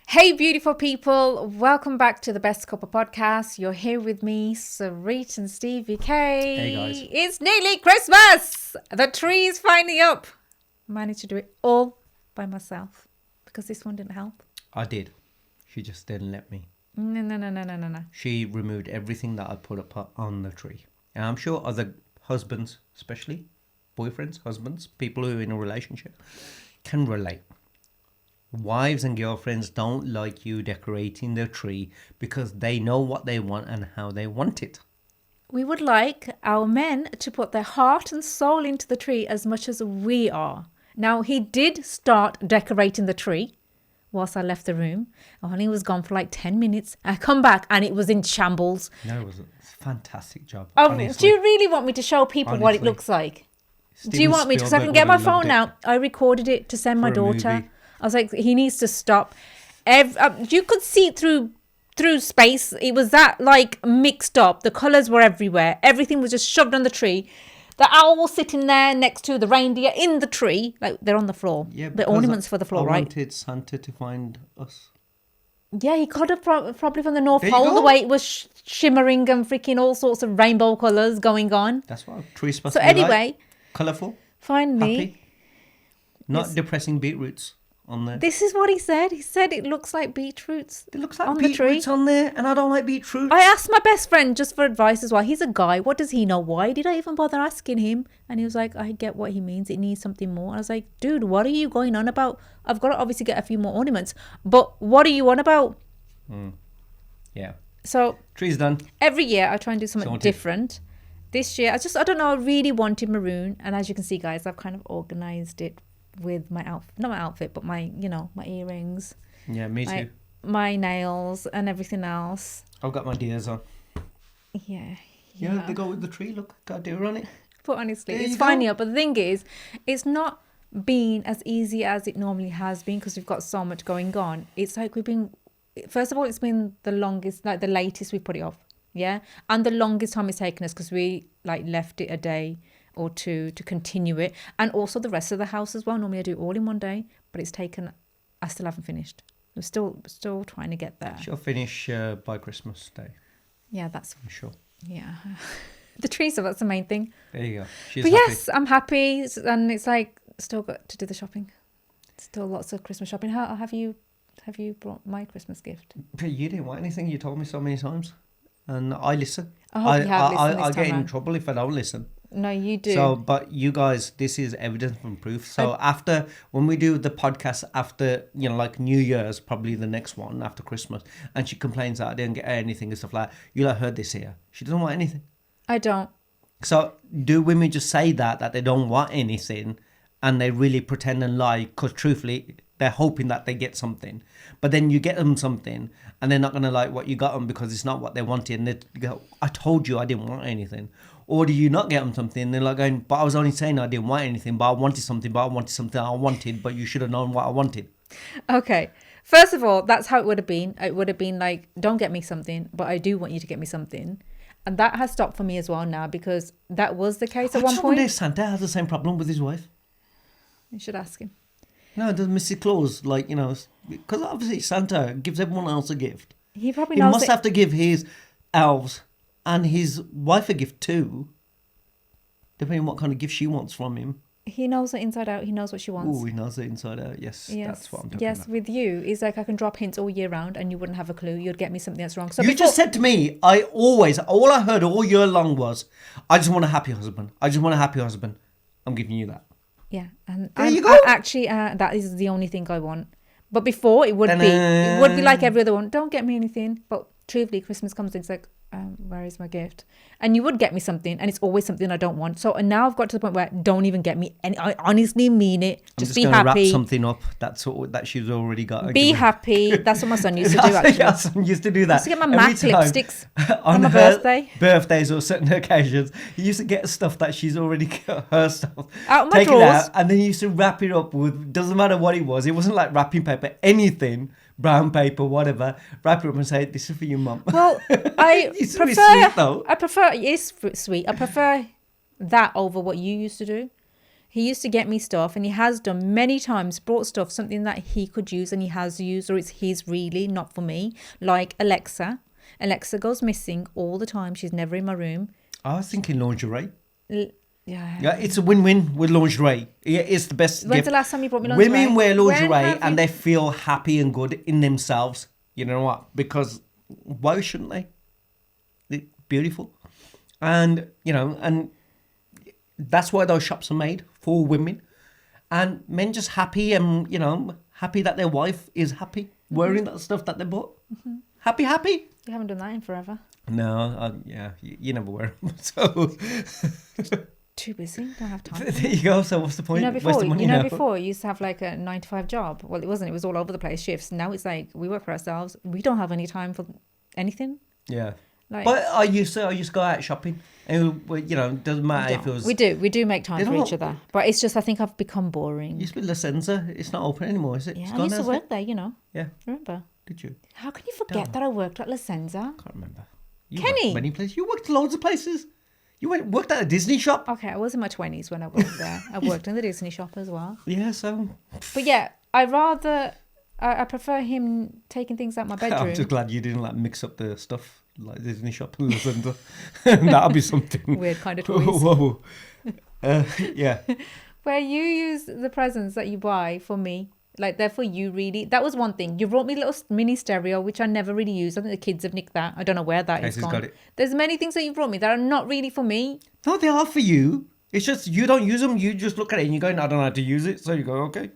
Hey, beautiful people. Welcome back to the Best Couple podcast. You're here with me, Sarit and Stevie K. Hey, guys. It's nearly Christmas. The tree's finally up. Managed to do it all by myself because this one didn't help. I did. She just didn't let me. No. She removed everything that I put up on the tree. And I'm sure other husbands, especially boyfriends, husbands, people who are in a relationship, can relate. Wives and girlfriends don't like you decorating the tree because they know what they want and how they want it. We would like our men to put their heart and soul into the tree as much as we are. Now, he did start decorating the tree whilst I left the room. He was gone for like 10 minutes. I come back and it was in shambles. No, it was a fantastic job. Do honestly. you really want me to show people what it Honestly. looks like? Do you Steven want me to? So I can Spielberg get my would have loved phone it. out. I recorded it to send my For a daughter. movie. I was like, he needs to stop. You could see it through space. It was that like mixed up. The colours were everywhere. Everything was just shoved on the tree. The owl was sitting there next to the reindeer in the tree. Like they're on the floor. Yeah, the because ornaments for the floor, I right? wanted Santa to find us. Yeah, he could have probably from the North There you Pole. The go. way it was shimmering and freaking all sorts of rainbow colours going on. That's what a tree's supposed So to be anyway, like. Colourful, finally. happy. Not Yes. depressing beetroots on there. This is what he said. He said it looks like beetroots. It looks like on the tree. beetroots on there, and I don't like beetroots. I asked my best friend just for advice as well. He's a guy. What does he know? Why did I even bother asking him? And he was like, I get what he means. It needs something more. I was like, dude, what are you going on about? I've got to obviously get a few more ornaments. But what are you on about? Yeah, So tree's done. every year I try and do something Sorted. different. This year, I don't know, I really wanted maroon. And as you can see, guys, I've kind of organised it with my outfit. Not my outfit, but my earrings, Yeah, me too. my nails and everything else. I've got my deers on. Yeah. Yeah, they go with the tree. Look, got a deer on it. But honestly, There it's you go. fine here. But the thing is, it's not been as easy as it normally has been because we've got so much going on. It's like first of all, it's been the longest, like the latest we put it off. Yeah. And the longest time it's taken us because we like left it a day or two to continue it. And also the rest of the house as well. Normally I do it all in one day, but it's taken, I still haven't finished. We're still trying to get there. She'll finish by Christmas Day, Yeah, that's, I'm sure. yeah. The tree, so that's the main thing. There you go. She's But happy. yes, I'm happy, and it's like still got to do the shopping. Still lots of Christmas shopping. How have you brought my Christmas gift? But you didn't want anything. You told me so many times, and I listen. I hope you have listened this I get time in round. trouble if I don't listen. No, you do. So, but you guys, this is evidence and proof. So after, when we do the podcast after, like New Year's, probably the next one after Christmas, and she complains that I didn't get her anything and stuff like that, you'll have heard this here. She doesn't want anything. I don't. So do women just say that they don't want anything and they really pretend and lie because truthfully, they're hoping that they get something. But then you get them something and they're not going to like what you got them because it's not what they wanted. And they go, I told you I didn't want anything. Or do you not get them something? And they're like going, but I was only saying I didn't want anything, but I wanted something I wanted, but you should have known what I wanted. Okay. First of all, that's how it would have been. It would have been like, don't get me something, but I do want you to get me something. And that has stopped for me as well now because that was the case at I one just wonder point. if Santa has the same problem with his wife. You should ask him. No, does Mrs. Claus, because obviously Santa gives everyone else a gift. He probably He knows must it. have to give his elves and his wife a gift too, depending on what kind of gift she wants from him. He knows it inside out. He knows what she wants. Oh, he knows it inside out. Yes, that's what I'm talking Yes, about. with you, it's like I can drop hints all year round and you wouldn't have a clue. You'd get me something that's wrong. So You just said to me, all I heard all year long was, I just want a happy husband. I just want a happy husband. I'm giving you that. yeah, and There you go. actually, that is the only thing I want. But before, it would be like every other one. Don't get me anything. But truthfully, Christmas comes in, it's like, where is my gift? And you would get me something, and it's always something I don't want. So, and now I've got to the point where don't even get me any. I honestly mean it. I'm Just just be going to wrap happy. something up that she's already got. Be happy. That's what my son used to do, actually. My son used to do that. I used to get my every MAC time lipsticks on my her birthday. birthdays or certain occasions. He used to get stuff that she's already got her stuff. Out of my take it drawers. out, and then he used to wrap it up with, doesn't matter what it was. It wasn't like wrapping paper, anything, brown paper, whatever. Wrap it up and say, this is for you, mum. Well, I It's really prefer. sweet, though. I prefer. It is sweet. I prefer that over what you used to do. He used to get me stuff, and he has done many times, brought stuff, something that he could use and he has used, or it's his really, not for me. Like Alexa. Alexa goes missing all the time. She's never in my room. I was thinking lingerie. Yeah. Yeah, it's a win-win with lingerie. It's the best When's gift. the last time you brought me lingerie? Women wear When lingerie have and you- they feel happy and good in themselves. You know what? Because why shouldn't they? They're beautiful. And, you know, and that's why those shops are made, for women. And men just happy and, you know, happy that their wife is happy wearing that stuff that they bought. Happy, happy. You haven't done that in forever. No, yeah, you never wear them. So Too busy. Don't have time. there you go. So what's the point? You know, Waste before of money you know now. before you used to have like a 9 to 5 job. Well, it wasn't. It was all over the place shifts. Now it's like we work for ourselves. We don't have any time for anything. Yeah. Like But I used to go out shopping. And, well, you know, it doesn't matter if it was. we do make time They for each don't- other. But it's just I think I've become boring. It used to be La Senza. It's not open anymore, is it? Yeah, It's I gone used to now, isn't work there. You know, it? Yeah. remember? Did you? How can you forget Don't. that I worked at La Senza? Can't remember. You Kenny! worked many places. You worked loads of places. You worked at a Disney shop. Okay, I was in my 20s when I worked there. I worked in the Disney shop as well. Yeah, so But yeah, I prefer him taking things out my I'm bedroom. just glad you didn't like mix up the stuff like Disney shop and La Senza. That'd be something. Weird kind of toys. Whoa. Yeah. Where you use the presents that you buy for me, like they're for you really. That was one thing. You brought me a little mini stereo, which I never really used. I think the kids have nicked that. I don't know where that is Casey's gone. got it. There's many things that you brought me that are not really for me. No, they are for you. It's just you don't use them. You just look at it and you go, I don't know how to use it. So you go, okay.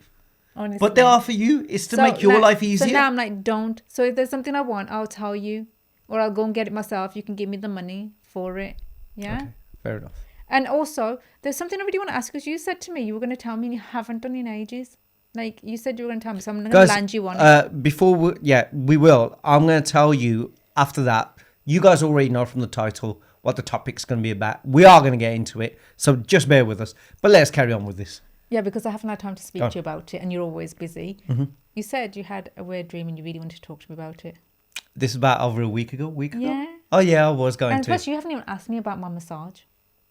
Honestly. But they are for you. It's to make your now- life easier. So now I'm like, don't. So if there's something I want, I'll tell you, or I'll go and get it myself. You can give me the money for it. Yeah. Okay, fair enough. And also, there's something I really want to ask because you said to me you were going to tell me and you haven't done in ages. Like you said you were going to tell me, so I'm going to Guys, land you on it. before we will. I'm going to tell you after that. You guys already know from the title what the topic's going to be about. We are going to get into it, so just bear with us. But let's carry on with this. Yeah, because I haven't had time to speak Go on. to you about it and you're always busy. Mm-hmm. You said you had a weird dream and you really wanted to talk to me about it. This is about over a week ago. Yeah. Oh yeah, I was going And to. plus, you haven't even asked me about my massage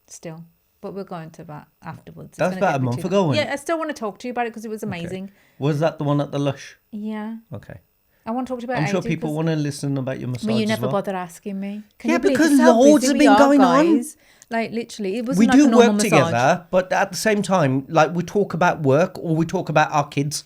still. But we're going to that afterwards. It's That's gonna about get a me month too- ago, wasn't Yeah, I still want to talk to you about it because it was amazing. Was that the one at the Lush? Yeah. Okay. I want to talk to you about I'm it sure ages people 'cause- want to listen about your massage But you as never well. bother asking me. Can Yeah, you believe because this is how loads busy have we been are, going on. guys? Like literally, it wasn't We like do a normal work massage. together, but at the same time, like we talk about work, or we talk about our kids,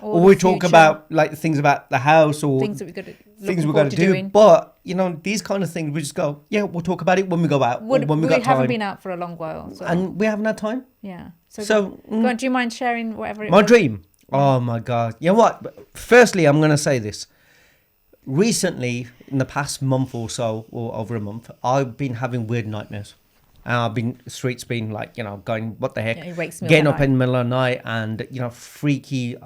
Or or the we talk future. about like things about the house or Things that we're going to things we're going to do. doing. But you know, these kind of things, we just go, yeah, we'll talk about it when we go out, or when we got haven't time, been out for a long while. So, and we haven't had time. yeah. So, go on, do you mind sharing whatever it my was? dream. Oh my god! You know what? Firstly, I'm going to say this. Recently, in the past month or so, or over a month, I've been having weird nightmares. And I've been streets been like, you know, going, what the heck? Yeah, it wakes me up Getting at up in the middle of the night and, you know, freaky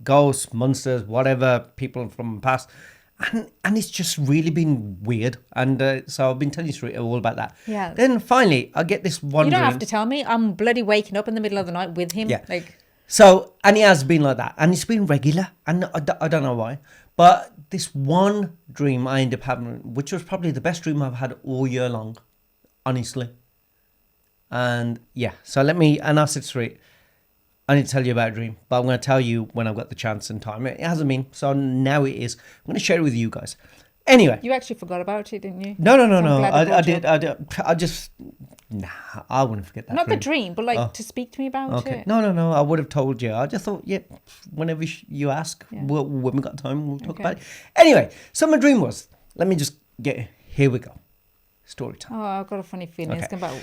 ghosts, monsters, whatever, people from the past. And it's just really been weird. And so I've been telling you all about that. Yeah. Then finally, I get this one You don't dream. have to tell me. I'm bloody waking up in the middle of the night with him. Yeah. Like, So, and it has been like that. And it's been regular. And I don't know why. But this one dream I ended up having, which was probably the best dream I've had all year long, honestly. And yeah, so and I said straight, I need to tell you about a dream, but I'm going to tell you when I've got the chance and time. It hasn't been, so now it is. I'm going to share it with you guys. Anyway. you actually forgot about it, didn't you? No. So I'm glad I I brought you did. up. I just, I wouldn't forget that Not dream. the dream, but like Oh. to speak to me about Okay. it. No. I would have told you. I just thought, yeah, whenever you ask, Yeah. when we got time, we'll talk Okay. about it. Anyway, so my dream was, let me just here we go. Story time. Oh, I've got a funny feeling it's Okay. about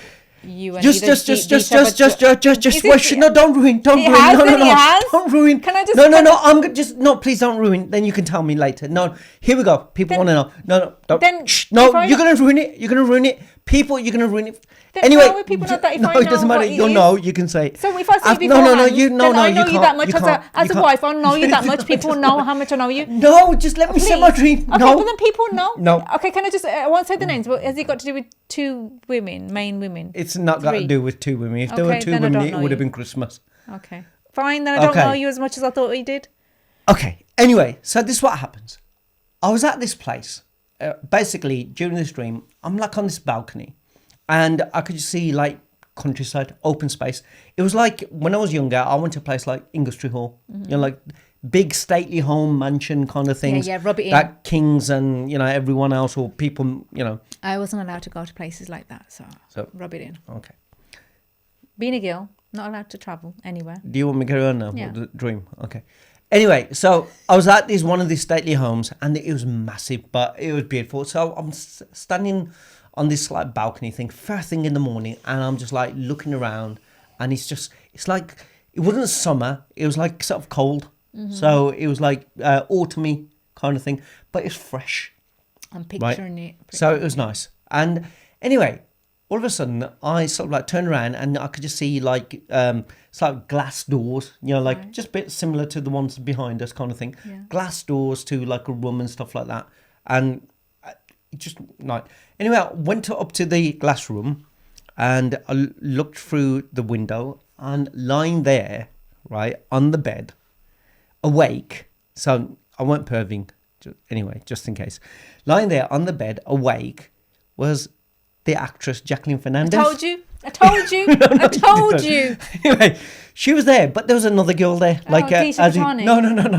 you and Just either wait. Is it- No, don't ruin. Don't He ruin. has, No, then he has. don't ruin. Can I just- No. I'm just no. Please don't ruin. Then you can tell me later. No, here we go. People Then- want to know. No, don't. then Shh, no, if I- you're gonna ruin it. You're gonna ruin it. People, you're gonna ruin it. Then Anyway, how will people know that if no, I it doesn't know matter. what it You'll is? know. You can say. So if I say No, beforehand, you then I know you that much as a can't. wife. I'll know you that much. People know how much I know you. No, just let me say my dream. Okay, No. but then people know. No. Okay, can I just? I won't say the names, but has it got to do with two women, main women? It's not got to Three. do with two women. If there were Okay, two then I women, don't it know would have you. been Christmas. Okay, fine. Then I don't Okay. know you as much as I thought you did. Okay. Anyway, so this is what happens. I was at this place. Basically, during this dream, I'm like on this balcony, and I could just see like countryside, open space. It was like when I was younger, I went to a place like Inglestree Hall, you know, like big stately home mansion kind of things. yeah, rub it in. That kings and, you know, everyone else or people, you know. I wasn't allowed to go to places like that, so rub it in. Okay. Being a girl, not allowed to travel anywhere. Do you want me to carry on now? Yeah. The dream. Okay. Anyway, so I was at one of these stately homes, and it was massive, but it was beautiful. So I'm standing on this like balcony thing, first thing in the morning, and I'm just like looking around, and it's like, it wasn't summer, it was like sort of cold. So it was like autumny kind of thing, but it's fresh. I'm picturing it. So it was nice. And anyway, all of a sudden, I sort of like turned around and I could just see like it's like glass doors, you know, like just a bit similar to the ones behind us, kind of thing. Yeah. Glass doors to like a room and stuff like that, and it just like anyway, I went up to the glass room, and I looked through the window, and lying there, right on the bed, awake. So I weren't perving, anyway, just in case. Lying there on the bed, awake, was the actress Jacqueline Fernandez. I told you. I told you. Anyway, she was there, but there was another girl there. Keisha Patani?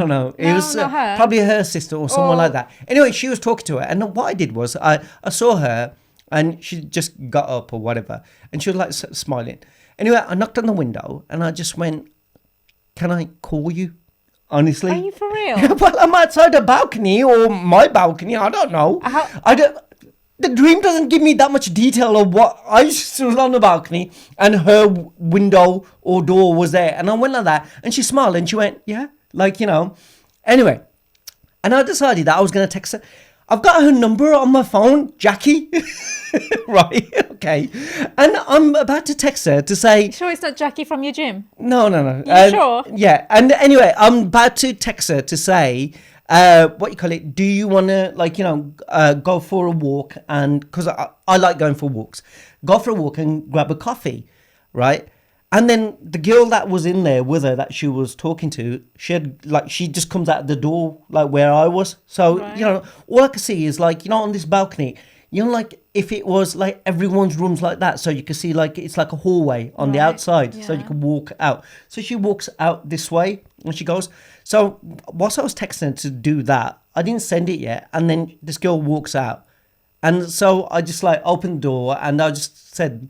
No. It was not her. probably her sister or someone like that. Anyway, she was talking to her, and what I did was I saw her, and she just got up or whatever, and she was like smiling. Anyway, I knocked on the window, and I just went, "Can I call you?" Honestly. Are you for real? Well, I'm outside a balcony or my balcony. I don't know. I don't. The dream doesn't give me that much detail of what I stood on the balcony and her window or door was there, and I went like that, and she smiled and she went, "Yeah," like, you know. Anyway, and I decided that I was gonna text her. I've got her number on my phone, Jackie. Right, okay. And I'm about to text her to say... Sure it's not Jackie from your gym? No. You sure? Yeah, and anyway, I'm about to text her to say, what you call it, do you want to, like, you know, go for a walk, and because I like going for walks, go for a walk and grab a coffee, right? And then the girl that was in there with her that she was talking to, she just comes out the door like where I was. So, you know, all I could see is like, you know, on this balcony, you know, like if it was like everyone's rooms like that, so you can see like it's like a hallway on the outside, so you can walk out. So she walks out this way and she goes. So whilst I was texting her to do that, I didn't send it yet, and then this girl walks out, and so I just like opened the door and I just said,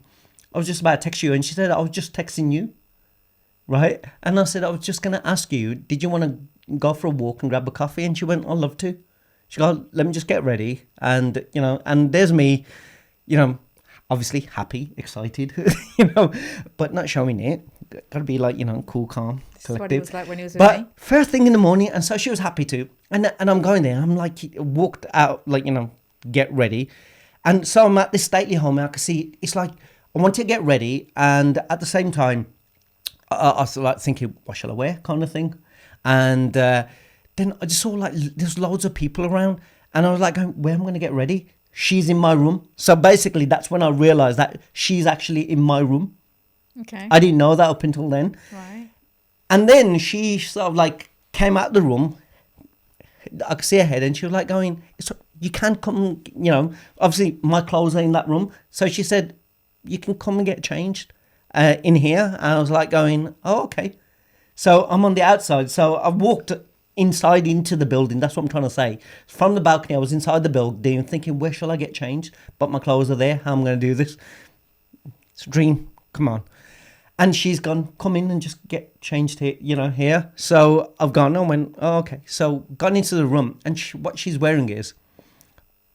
I was just about to text you, and she said, I was just texting you, right? And I said, I was just going to ask you, did you want to go for a walk and grab a coffee? And she went, I'd love to. She goes, let me just get ready. And, you know, and there's me, you know, obviously happy, excited, you know, but not showing it. Got to be like, you know, cool, calm, collective. This is what it was like when he was with me. But first thing in the morning, and so she was happy to. And I'm going there. I'm like, walked out, like, you know, get ready. And so I'm at this stately home, and I can see, it's like, I want to get ready, and at the same time, I was like thinking, what shall I wear, kind of thing. And then I just saw like there's loads of people around, and I was like, where am I going to get ready? She's in my room. So basically, that's when I realized that she's actually in my room. Okay. I didn't know that up until then. Right. And then she sort of like came out the room. I could see her head, and she was like going, you can't come, you know, obviously my clothes are in that room. So she said, you can come and get changed in here. And I was like going, oh, okay. So I'm on the outside. So I walked inside into the building. That's what I'm trying to say. From the balcony, I was inside the building thinking, where shall I get changed? But my clothes are there. How am I going to do this? It's a dream. Come on. And she's gone, come in and just get changed here, you know, here. So I've gone and went, oh, okay. So gone into the room, and what she's wearing is,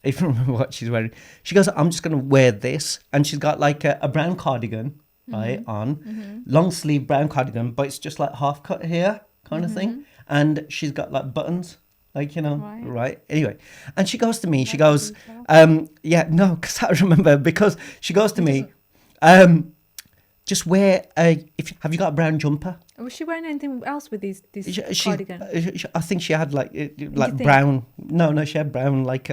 if you remember what she's wearing, she goes, I'm just going to wear this. And she's got like a brown cardigan, right, on, long sleeve brown cardigan, but it's just like half cut here kind of thing. And she's got like buttons, like, you know, right. Anyway, and she goes to me, she goes, yeah, no, because I remember, because she goes to me, just wear have you got a brown jumper? Was she wearing anything else with this cardigan? I think she had like brown. No, she had brown like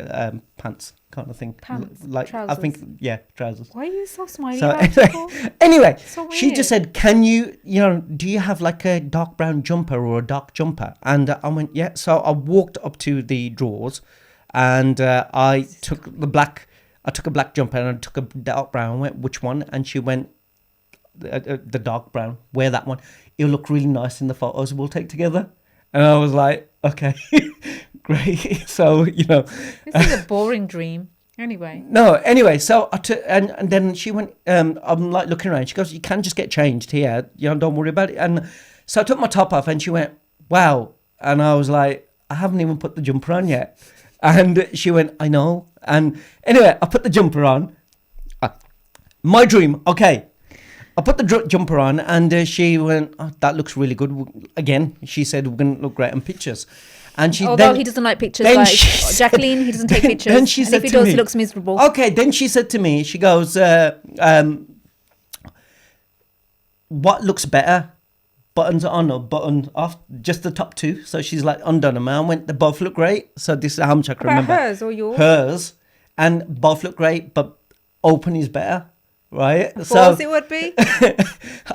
pants kind of thing. Pants, like trousers. I think, yeah, trousers. Why are you so smiley So about it? anyway, So she weird. just said, "Can you know, do you have like a dark brown jumper or a dark jumper?" And I went, "Yeah." So I walked up to the drawers, and I took a black jumper and I took a dark brown. I went, "Which one?" And she went, the dark brown. Wear that one. It'll look really nice in the photos we'll take together. And I was like, okay, great. So, you know. This is a boring dream. Anyway. No, anyway, so and then she went, I'm like looking around. She goes, you can just get changed here. You know, don't worry about it. And so I took my top off and she went, wow. And I was like, I haven't even put the jumper on yet. And she went, I know. And anyway, I put the jumper on. My dream, okay. I put the jumper on and she went, oh, that looks really good. Again, she said, we're going to look great in pictures. And she, although he doesn't like pictures, like Jacqueline, he doesn't take pictures. Then she and said if he to does, me, he looks miserable. Okay, then she said to me, she goes, what looks better? Buttons on or button off? Just the top two. So she's like, undone them. I went, they both look great. So this is how much I can remember. Hers or yours? Hers. And both look great, but open is better. Right? Of course it would be.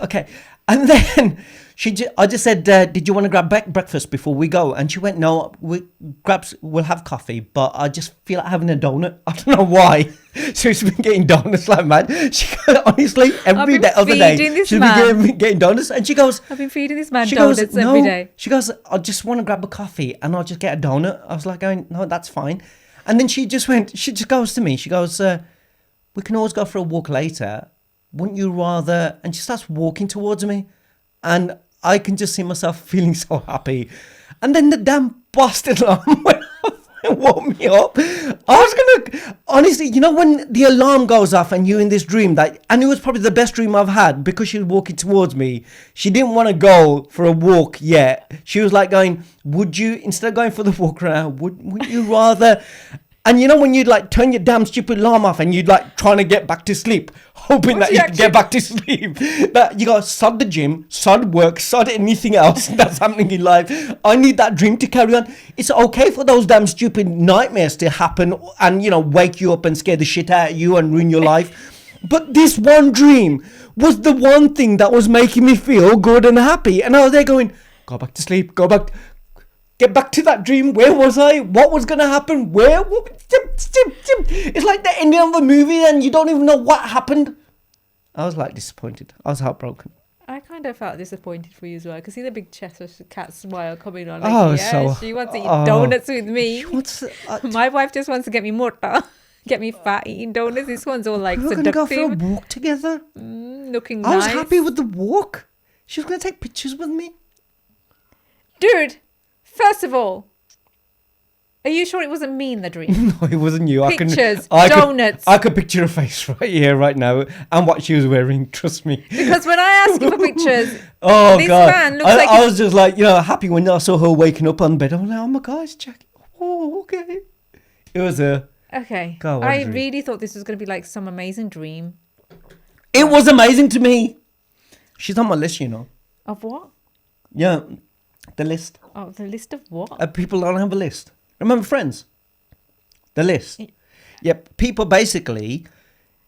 Okay. And then I just said, did you want to grab breakfast before we go? And she went, no, we'll have coffee, but I just feel like having a donut. I don't know why. So she's been getting donuts like mad. She honestly, every day, other day, she's been getting donuts. And she goes, I've been feeding this man donuts every day. She goes, I just want to grab a coffee and I'll just get a donut. I was like going, no, that's fine. And then she just goes to me, she goes, we can always go for a walk later. Wouldn't you rather? And she starts walking towards me. And I can just see myself feeling so happy. And then the damn bastard alarm went off and woke me up. I was going to, honestly, you know when the alarm goes off and you're in this dream, and it was probably the best dream I've had because she was walking towards me. She didn't want to go for a walk yet. She was like going, would you, instead of going for the walk around, would you rather... And you know when you'd like turn your damn stupid alarm off and you'd like trying to get back to sleep, hoping that you could get back to sleep. But you got sod the gym, sod work, sod anything else that's happening in life. I need that dream to carry on. It's okay for those damn stupid nightmares to happen and, you know, wake you up and scare the shit out of you and ruin your life. But this one dream was the one thing that was making me feel good and happy. And I was there going, go back to sleep, get back to that dream. Where was I? What was going to happen? Where? It's like the ending of a movie and you don't even know what happened. I was like disappointed. I was heartbroken. I kind of felt disappointed for you as well. I could see the big Cheshire cat smile coming on. Like, she wants to eat donuts with me. My wife just wants to get me morta. Get me fat eating donuts. This one's all like seductive. We're going to go for a walk together. Looking nice. I was happy with the walk. She was going to take pictures with me. Dude. First of all, are you sure it wasn't me in the dream? No, it wasn't you. Pictures, donuts. I could picture her face right here, right now, and what she was wearing. Trust me. Because when I asked you for pictures, this man looks like... I was just like, you know, happy when I saw her waking up on bed. I'm like, oh my gosh, Jackie. Oh, okay. It was a... Okay. I really thought this was going to be like some amazing dream. It was amazing to me. She's on my list, you know. Of what? Yeah. The list. Oh, the list of what? People don't have a list. Remember Friends? The list. Yep. People basically,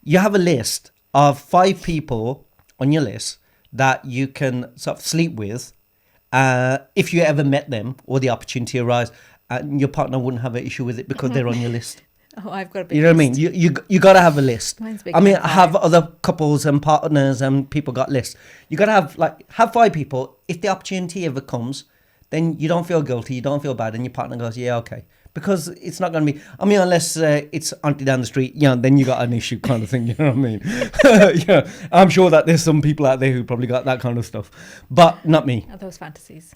you have a list of 5 people on your list that you can sort of sleep with if you ever met them or the opportunity arises. And your partner wouldn't have an issue with it because they're on your list. Oh, I've got a big You know list. what I mean? You got to have a list. Mine's big. I mean, have other couples and partners and people got lists. You got to have 5 people. If the opportunity ever comes, then you don't feel guilty, you don't feel bad, and your partner goes, yeah, okay. Because it's not going to be, I mean, unless it's auntie down the street, you know, then you got an issue kind of thing, you know what I mean? Yeah, I'm sure that there's some people out there who probably got that kind of stuff, but not me. Are those fantasies?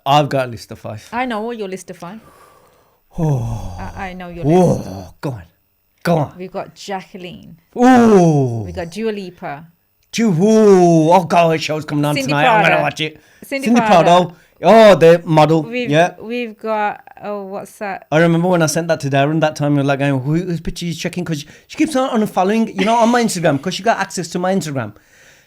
I've got a list of 5. I know your list of 5. Oh. I know your list. Oh, go on. We've got Jacqueline. Oh. We've got Dua Lipa. Oh, God, the show's coming on Cindy tonight. Prada. I'm going to watch it. Cindy Prada. Oh, the model. We've got, what's that? I remember when I sent that to Darren that time, we were like, whose picture is checking? Because she keeps on unfollowing, you know, on my Instagram, because she got access to my Instagram.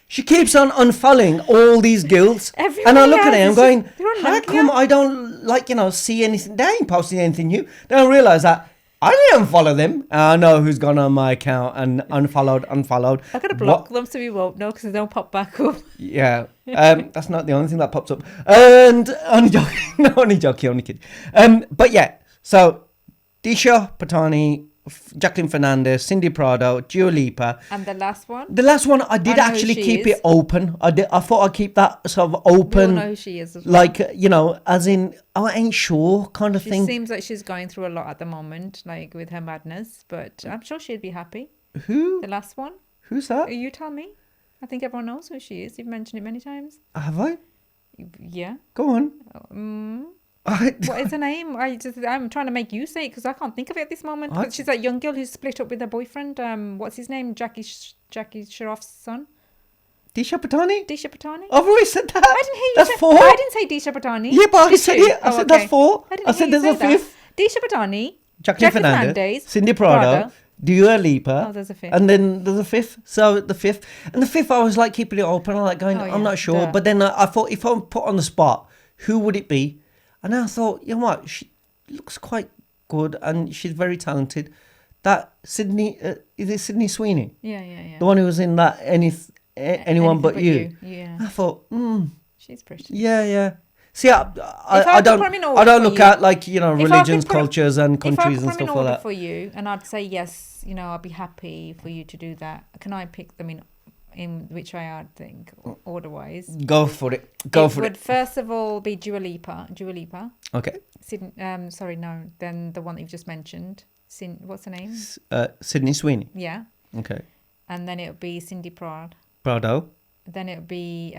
She keeps on unfollowing all these girls. Everybody and I look at her and I'm going, how come I don't, like, you know, see anything? They ain't posting anything new. Then I realise that I didn't follow them. I know who's gone on my account and unfollowed. I got to block them so we won't know because they don't pop back up. Yeah. That's not the only thing that pops up. And only joking. No, only joking, only kidding. But yeah, so Disha Patani, Jacqueline Fernandez, Cindy Prado, Dua Lipa. And the last one? The last one, I did I know who actually she keep is. it open. I thought I'd keep that sort of We all open, know who she is as well. like, you know, as in, I ain't sure kind of She thing. seems like she's going through a lot at the moment, like with her madness, but I'm sure she'd be happy. Who? The last one? Who's that? You tell me. I think everyone knows who she is. You've mentioned it many times. Have I? Yeah. Go on. What is her name? I'm trying to make you say it because I can't think of it at this moment. But she's that young girl who's split up with her boyfriend. What's his name? Jackie Sharof's son. Disha Patani? Disha Patani. I've already said that. I didn't hear you That's say. 4. I didn't say Disha Patani. Yeah, but I Did said you? it. I Oh, said that's okay. 4. I, didn't I hear said you there's say a that. 5th. Disha Patani. Jacqueline Fernandez, Cindy Prado, Dua Lipa. Oh, there's a 5th. And then there's a 5th. So the 5th. And the 5th, I was like keeping it open. I'm like going, Oh, yeah. I'm not sure. Duh. But then I thought if I'm put on the spot, who would it be? And then I thought, you know what? She looks quite good and she's very talented. That Sydney, is it Sydney Sweeney? Yeah. The one who was in that Anyone Anything But You. Yeah. I thought, She's pretty. yeah. See, I could don't, put 'em in I order don't for look you- at like, you know, If I could religions, put 'em- cultures and If I countries could and put them in stuff order like that. for you, and I'd say yes, you know, I'd be happy for you to do that. Can I pick them in which way I'd think order-wise? Go for it. Go for Would it. first of all be Dua Lipa. Okay. Sorry, no. Then the one that you've just mentioned. What's her name? Sydney Sweeney. Yeah. Okay. And then it would be Cindy Prado. Then it would be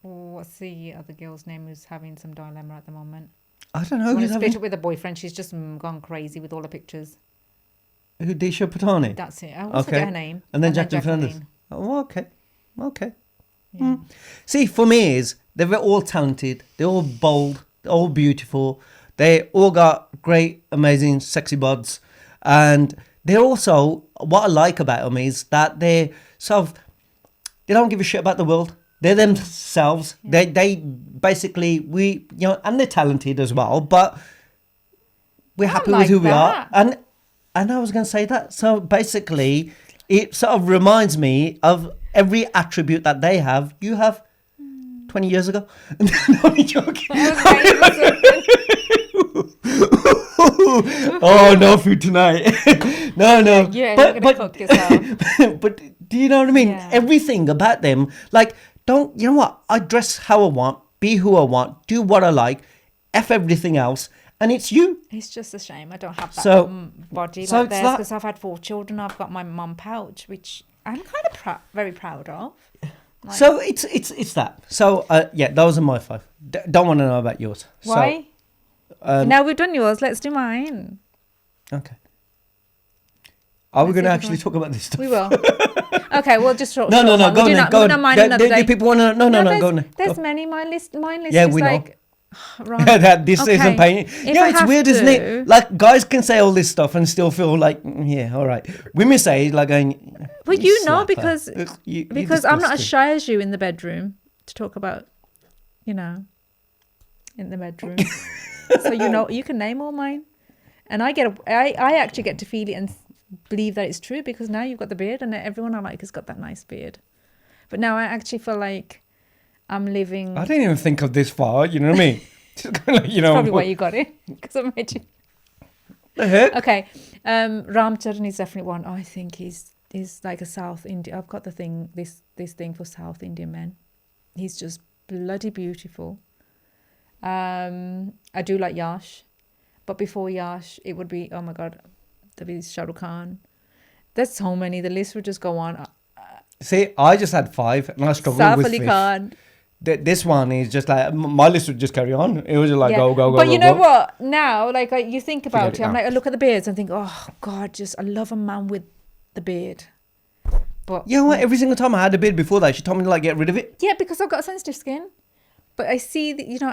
what's the other girl's name who's having some dilemma at the moment? I don't know When who's it's having... split up with a boyfriend, she's just gone crazy with all the pictures. Who, Disha Patani? That's it. I always forget her name. And then Jacqueline Fernandez. Jacqueline. Oh, okay. Yeah. See, for me they're all talented. They're all bold. They're all beautiful. They all got great, amazing, sexy buds. And they're also, what I like about them is that they don't give a shit about the world. They're themselves. Yeah. They basically, you know, and they're talented as well, but we're happy with like who we are. that. And I was going to say that. So basically, it sort of reminds me of every attribute that they have, you have 20 years ago. No, I'm joking. Oh, no food tonight. No. Yeah, you're gonna cook yourself. But do you know what I mean? Yeah. Everything about them, like, you know what? I dress how I want, be who I want, do what I like, F everything else, and it's you. It's just a shame I don't have that body so like it's theirs that- because I've had 4 children. I've got my mum pouch, which I'm kind of very proud of. Like, So it's that. So yeah, those are my 5. Don't want to know about yours. why? So, Now we've done yours. Let's do mine. okay. Are we Let's going to see if actually talk about this stuff? We will. Okay, we'll just short. No. short one. Go We'll do on. not- Go we'll on. not mind another day. People want to. No. Go on. There's Go. many. Mine list Yeah, is we know. like. Right. That this Okay. isn't painting. If Yeah, I it's have weird, isn't to- it? Like guys can say all this stuff and still feel like, yeah, all right. Women say like going. But you know, slapper. because Ugh, you're because I'm not as disgusting. shy as you in the bedroom to talk about, you know, in the bedroom. So you know, you can name all mine, and I actually get to feel it and believe that it's true because now you've got the beard and everyone I like has got that nice beard. But now I actually feel like I'm living. I didn't even think of this far. You know what I mean? Just kind of, you know. Probably why you got it because I made you. The heck? Okay, Ram Charan is definitely one. I think he's like a South Indian. I've got the thing, this thing for South Indian men. He's just bloody beautiful. I do like Yash, but before Yash, it would be, oh my God, there'd be Shah Rukh Khan. There's so many. The list would just go on. See, I just had 5 and I struggled Saif with Ali 5th. Khan. This one is just like my list would just carry on. It was just like Yeah. go. But you know go. what? Now, like you think about Forget it, it I'm now. like, I look at the beards and think, oh God, I love a man with the beard. But You know what? Every single time I had a beard before that, she told me to like get rid of it. yeah, because I've got sensitive skin. But I see that, you know,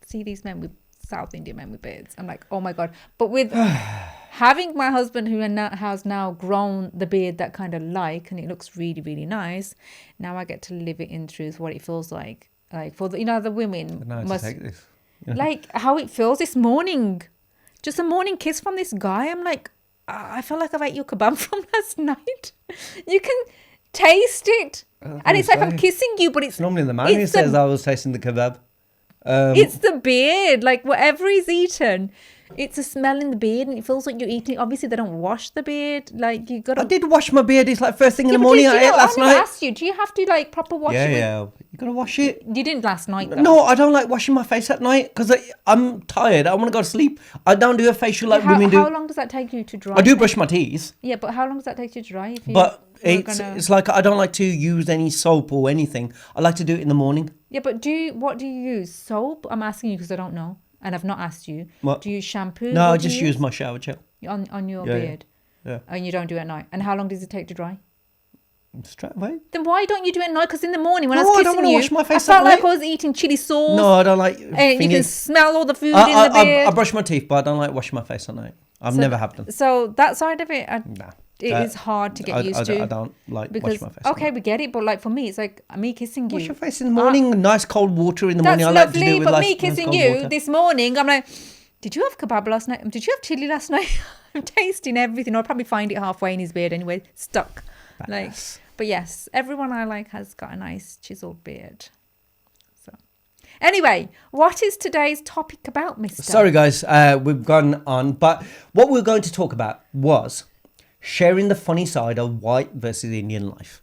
see these men with South Indian men with beards. I'm like, oh my God. But with having my husband who has now grown the beard that kind of like, and it looks really, really nice. Now I get to live it in truth, what it feels like. Like for the, you know, the women Now to must take this. like how it feels this morning. Just a morning kiss from this guy. I'm like, I feel like I've ate your kebab from last night. You can taste it. And it's like I'm kissing you, but it's Normally the man who it's says the, I was tasting the kebab. it's the beard. Like whatever he's eaten, It's a smell in the beard, and it feels like you're eating. Obviously, they don't wash the beard. Like you gotta. I did wash my beard. It's like first thing in the but morning. did I you? ate last I never night. asked you. Do you have to like proper wash it? Yeah. You gotta wash it. You didn't last night, though. No, I don't like washing my face at night because I'm tired. I want to go to sleep. I don't do a facial like women do. How long does that take you to dry? I do brush my teeth, Yeah, but how long does that take you to dry? If you but were it's like I don't like to use any soap or anything. I like to do it in the morning. Yeah, but what do you use? Soap? I'm asking you because I don't know, and I've not asked you. What? Do you use shampoo? No, I What do just you use my shower gel. on your Yeah, beard. Yeah. And you don't do it at night. And how long does it take to dry? Straight away. Then why don't you do it at night? Because in the morning when I No, was I don't kissing wanna you, wash my face I felt at like night. I was eating chili sauce. No, I don't like. And you can smell all the food in I, the beard. I brush my teeth, but I don't like washing my face at night. I've never have done. So that side of it, Nah. it is hard to get used to. I don't like because washing my face. at okay, night. we get it, but like for me, it's like me kissing you. Wash your face in the morning. Nice cold water in the That's morning. I like to do lovely, it with but like me nice kissing cold you water. this morning, I'm like, did you have kebab last night? Did you have chili last night? I'm tasting everything. I'll probably find it halfway in his beard anyway, stuck. Like, Badass. but yes, everyone I like has got a nice chiseled beard. So, anyway, what is today's topic about, Mister? Sorry, guys, we've gone on, but what we were going to talk about was sharing the funny side of white versus Indian life.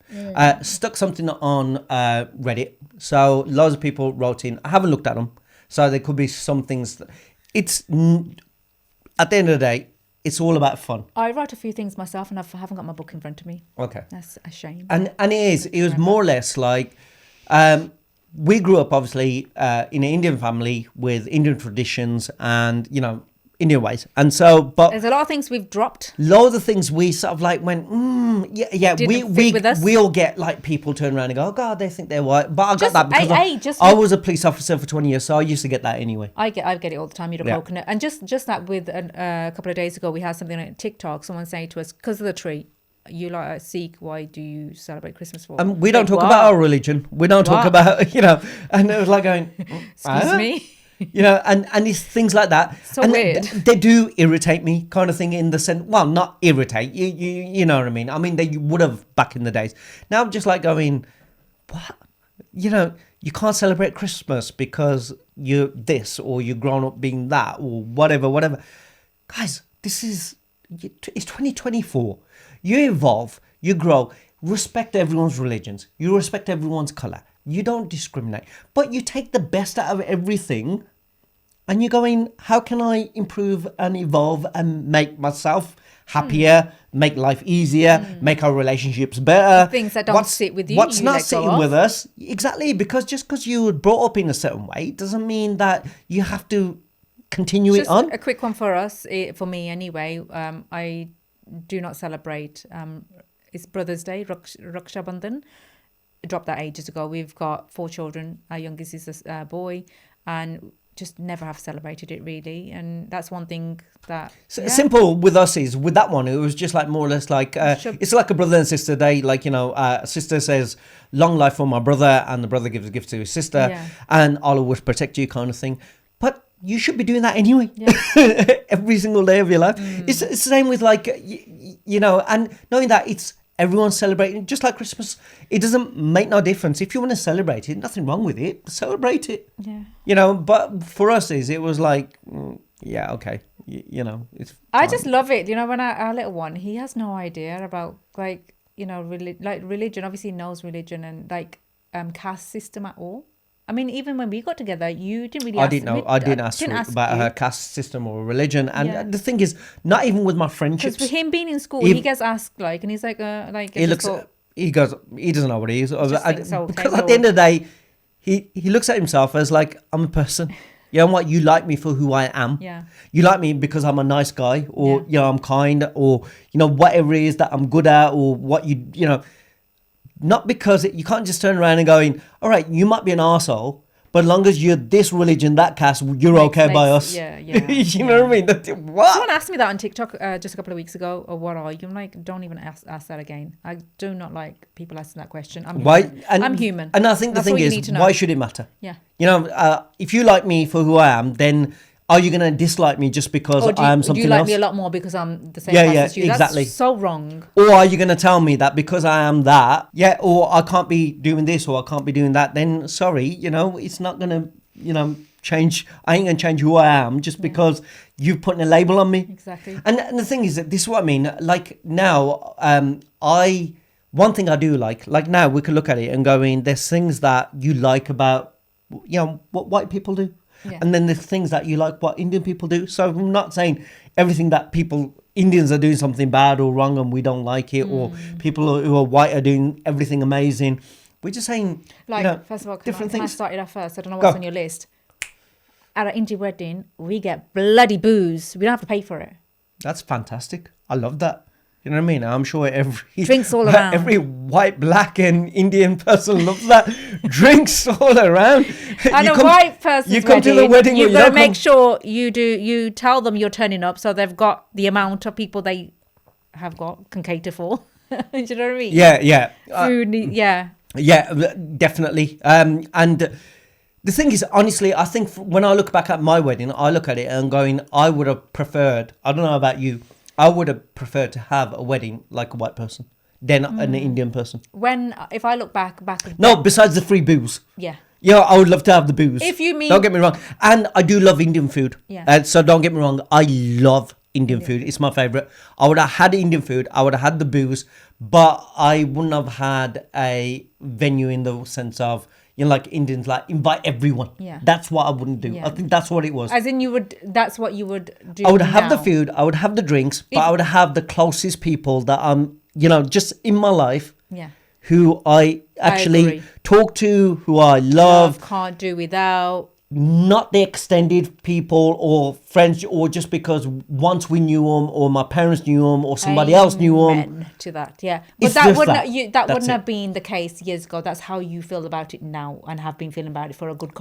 Stuck something on Reddit, so loads of people wrote in. I haven't looked at them, so there could be some things. At the end of the day, it's all about fun. I wrote a few things myself, and I haven't got my book in front of me. Okay. That's a shame. And it was more or less like we grew up obviously in an Indian family with Indian traditions and Indian ways, and so but There's a lot of things we've dropped. loads of things we sort of like went yeah Didn't fit with us. we all get like people turn around and go, oh God, they think they're white, but I Just- got that because just I with- was a police officer for 20 years, so I used to get that anyway. I get it all the time. You're a Yeah. coconut, and just that with a couple of days ago, we had something on TikTok. Someone saying to us, because of the tree, you like a Sikh. Why do you celebrate Christmas for? We don't Like, talk wow. about our religion. We don't talk Wow. about and it was like going, Excuse me. and it's things like that. So and weird. They do irritate me, kind of thing, in the sense. Well, not irritate you know what I mean. I mean, they would have back in the days. Now I'm just like going, what? You can't celebrate Christmas because you're this or you're grown up being that or whatever. Guys, it's 2024. You evolve, you grow. Respect everyone's religions. You respect everyone's color. You don't discriminate, but you take the best out of everything. And you're going, how can I improve and evolve and make myself happier, make life easier, make our relationships better? Things that don't sit with you, What's you not let go sitting of. with us? Exactly, because just because you were brought up in a certain way doesn't mean that you have to continue it Just on. a quick one for us, for me anyway. I do not celebrate. It's Brothers' Day, Raksha Bandhan. I dropped that ages ago. We've got 4 children. Our youngest is a boy, and just never have celebrated it really. And that's one thing that Simple with us is with that one. It was just like more or less like Sure. it's like a brother and sister day. Like a sister says, "Long life for my brother," and the brother gives a gift to his sister, Yeah. and I'll always protect you, kind of thing. But you should be doing that anyway, every single day of your life. It's the same with like and knowing that it's everyone's celebrating, just like Christmas. It doesn't make no difference. If you want to celebrate it, nothing wrong with it. Celebrate it. yeah. But for us, it was like, okay. It's I fine. just love it. When our little one, he has no idea about like religion. Obviously, he knows religion and like caste system at all. I mean, even when we got together, you didn't really. I didn't know. I didn't ask her about her caste system or religion. And Yeah. the thing is, not even with my Because friendships. for him being in school, He- he gets asked like, and he's like, I He just looks. thought, He goes. He doesn't know what he is. thinks, okay, Because at the end of the day, he looks at himself as like, I'm a person. What? You like me for who I am. Yeah. You like me because I'm a nice guy, or Yeah. I'm kind, or whatever it is that I'm good at, or what Not because you can't just turn around and going, all right, you might be an arsehole, but as long as you're this religion, that caste, you're okay by us. Yeah. You know what I mean? What? Someone asked me that on TikTok just a couple of weeks ago, or what are you? I'm like, don't even ask that again. I do not like people asking that question. I'm Why? human. I'm human. And I think That's the all thing you need is, to know. why should it matter? Yeah. If you like me for who I am, then are you going to dislike me just because Or do I am you something like else? me a lot more because I'm the same Yeah, class yeah, as you? exactly. That's so wrong. Or are you going to tell me that because I am that, or I can't be doing this or I can't be doing that, then sorry, it's not going to, change. I ain't gonna change who I am just because you've put a label on me. Exactly. And the thing is that this is what I mean. Like now, one thing I do like now we can look at it and go in. There's things that you like about, what white people do, and then there's things that you like what Indian people do. So I'm not saying everything that Indians are doing something bad or wrong and we don't like it, or people who are white are doing everything amazing. We're just saying, like, first of all, different can I things. start it off first? I don't know what's on your list. At an Indian wedding, we get bloody booze. We don't have to pay for it. That's fantastic. I love that. You know what I mean? I'm sure every Drinks all around. Every white, black, and Indian person loves that. Drinks all around. And a white person's you come to the wedding. You've got to make sure you tell them you're turning up, so they've got the amount of people they have can cater for. Do you know what I mean? Yeah. Food, Yeah, definitely. And the thing is, honestly, I think when I look back at my wedding, I look at it and going, I would have preferred, I don't know about you, I would have preferred to have a wedding like a white person than an Indian person. If I look back. No, besides the free booze. Yeah. Yeah, I would love to have the booze. If you mean... Don't get me wrong. And I do love Indian food. Yeah. So don't get me wrong. I love Indian food. It's my favourite. I would have had Indian food. I would have had the booze. But I wouldn't have had a venue in the sense of, like Indians, like invite everyone. Yeah. That's what I wouldn't do. Yeah. I think that's what it was. As in that's what you would do. I would have the now. food. I would have the drinks. But I would have the closest people that I'm, just in my life. Yeah. Who I actually agree. talk to, who I love. Can't do without. Not the extended people or friends, or just because once we knew them, or my parents knew them, or somebody else knew them. Amen to that, yeah. But It's that just wouldn't That's wouldn't it. have been the case years ago. That's how you feel about it now, and have been feeling about it for a good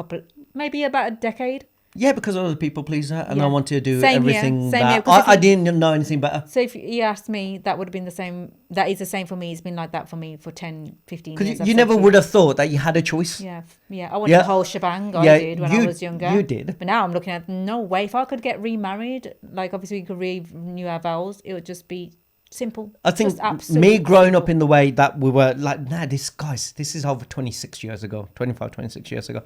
maybe about a decade. Yeah, because I was a people pleaser and Yeah. I want to do Same here, everything same that here, 'cause if I you- didn't know anything better. So if you asked me, that would have been the same. That is the same for me. It's been like that for me for 10, 15 years. Because you never would have thought that you had a choice. Yeah. I wanted Yeah. the whole shebang. I Yeah, did when I was younger. you did. But now I'm looking at, no way. If I could get remarried, like obviously we could renew our vows, it would just be simple. I think Just absolutely me growing simple. up in the way that we were like, this is over 26 years ago, 25, 26 years ago.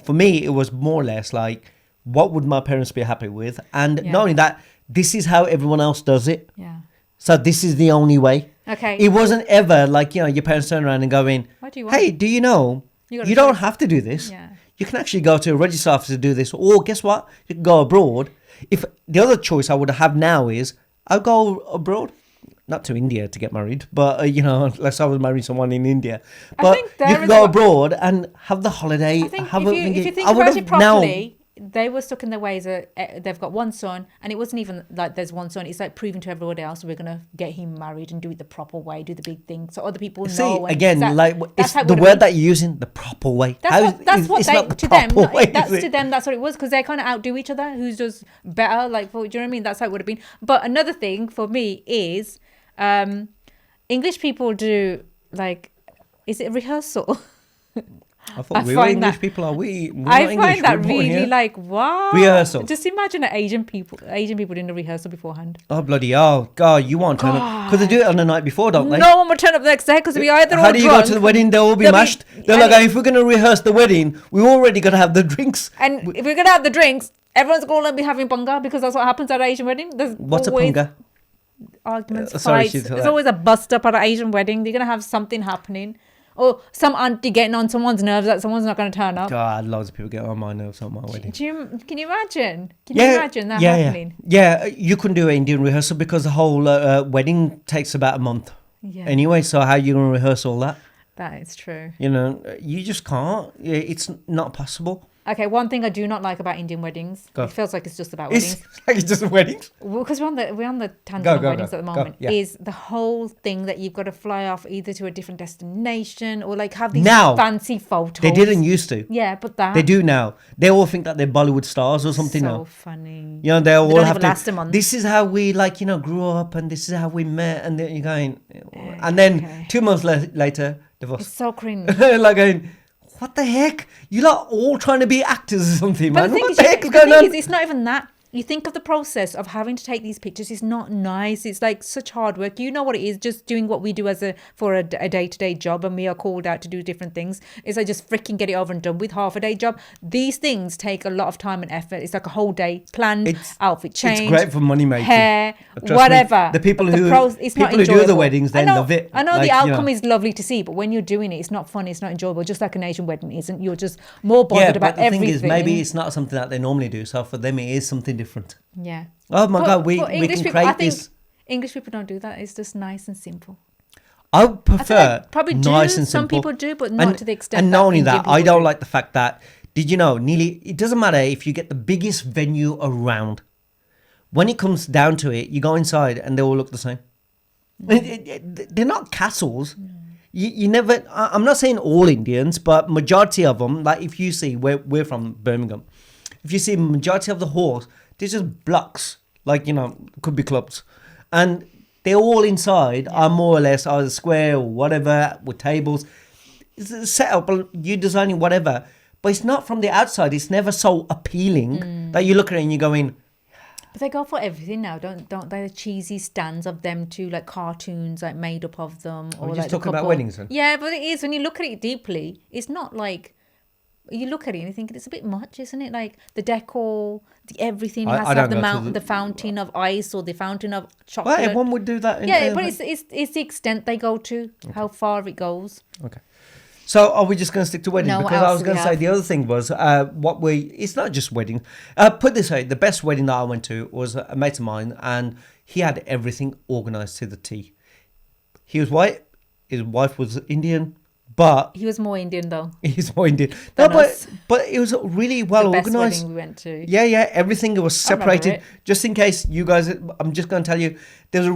For me, it was more or less like, what would my parents be happy with? And Yeah. not only that, this is how everyone else does it. Yeah. So this is the only way. Okay. It wasn't ever like, your parents turn around and go in, What do you want? hey, do you know, You got a you don't choice. have to do this. Yeah. You can actually go to a register office to do this. Or guess what? You can go abroad. If the other choice I would have now is, I'll go abroad. Not to India to get married, but, unless I was marrying someone in India. But think you there can is go what- abroad and have the holiday. I think have if you think I about would've it properly, they were stuck in their ways. They've got one son, and it wasn't even like there's one son. It's like proving to everybody else we're gonna get him married and do it the proper way, do the big thing, so other people See, know. And again, that's it's how it the would've word been. that you're using, the proper way. That's what it's they not the to them. proper way, That's is to it? them. That's what it was, because they kind of outdo each other. Who's just better? Like, do you know what I mean? That's how it would have been. But another thing for me is, English people do is it rehearsal? I thought I we were find English that- people. Are we? We're I not English, find that we're born really here. like, wow. Rehearsal. Just imagine Asian people doing the rehearsal beforehand. Oh, bloody hell. God, you won't turn up. Because they do it on the night before, don't they? No one will turn up the next day because we either How all do you drunk. go to the wedding? They'll all be They'll be- mashed. They're and like, if we're going to rehearse the wedding, we're already going to have the drinks. And if we're gonna have the drinks, everyone's gonna be having bunga, because that's what happens at an Asian wedding. There's What's always a punga? arguments, Sorry, fights. she's There's like- always a bust up at an Asian wedding. You're gonna have something happening, or some auntie getting on someone's nerves that someone's not gonna turn up. God, loads of people get on my nerves on my wedding. Can you imagine? Can you imagine that yeah, happening? Yeah, you couldn't do an Indian rehearsal because the whole wedding takes about a month. Yeah. Anyway, so how are you going to rehearse all that? That is true. You just can't. It's not possible. Okay, one thing I do not like about Indian weddings, Go. it feels like it's just about weddings. It's like it's just weddings. Because we're on the tangent Go, of go, weddings go, at the go, moment, yeah. is the whole thing that you've got to fly off either to a different destination or like have these Now, fancy photos. They didn't used to. Yeah, but that They do now. They all think that they're Bollywood stars or something so now. funny. They all don't have even to. last a month. This is how we grew up, and this is how we met, and then you're going, and then Okay. 2 months later, It's divorce. so cringe. Like going, what the heck? You lot all trying to be actors or something, But man? the thing What is, the heck is going on? it's not even that. You think of the process of having to take these pictures is not nice. It's like such hard work. You know what it is, just doing what we do as a day-to-day job, and we are called out to do different things. It's like just freaking get it over and done with. Half a day job. These things take a lot of time and effort. It's like a whole day planned, outfit change. It's great for money making. Hair, Trust me, whatever. the people But who it's not people who do the enjoyable. weddings, they love it. I know Like, the you outcome know. is lovely to see, but when you're doing it, it's not fun. It's not enjoyable. Just like an Asian wedding isn't. You're just more bothered about but the everything. thing is, maybe it's not something that they normally do. So for them, it is something different. Yeah. Oh my God, we English can people, create I think this. English people don't do that. It's just nice and simple. I would I prefer think they probably do. nice and Some simple. people do, but not to the extent. And not only Indian that, I people don't do. like the fact that, did you know, nearly, it doesn't matter if you get the biggest venue around. When it comes down to it, you go inside and they all look the same. They're not castles. You never, I'm not saying all Indians, but majority of them, like if you see, we're from Birmingham, if you see majority of the halls, they're just blocks, like, you know, could be clubs. And they're all inside are more or less either square or whatever with tables. It's a setup, you designing whatever, but it's not from the outside. It's never so appealing that you look at it and you're going, But they go for everything now, don't they? The cheesy stands of them too, like cartoons, like made up of them. Or we're like just the talking about couple. weddings then? Yeah, but it is when you look at it deeply. It's not like you look at it and you think it's a bit much, isn't it? Like the decor, the everything I has to have don't the go to the- fountain of ice or the fountain of chocolate. well, everyone would do that. Yeah, but it's the extent they go to, how far it goes. Okay. So are we just going to stick to weddings? No, what Because I else was do going we to say have? the other thing was it's not just weddings. Put it this way, the best wedding that I went to was a mate of mine, and he had everything organised to the T. He was white, his wife was Indian, but He was more Indian though. he's more Indian. No, Than us. but it was really well The best organised. wedding we went to. Yeah, everything was I remember separated. it. Just in case you guys, I'm just going to tell you, there's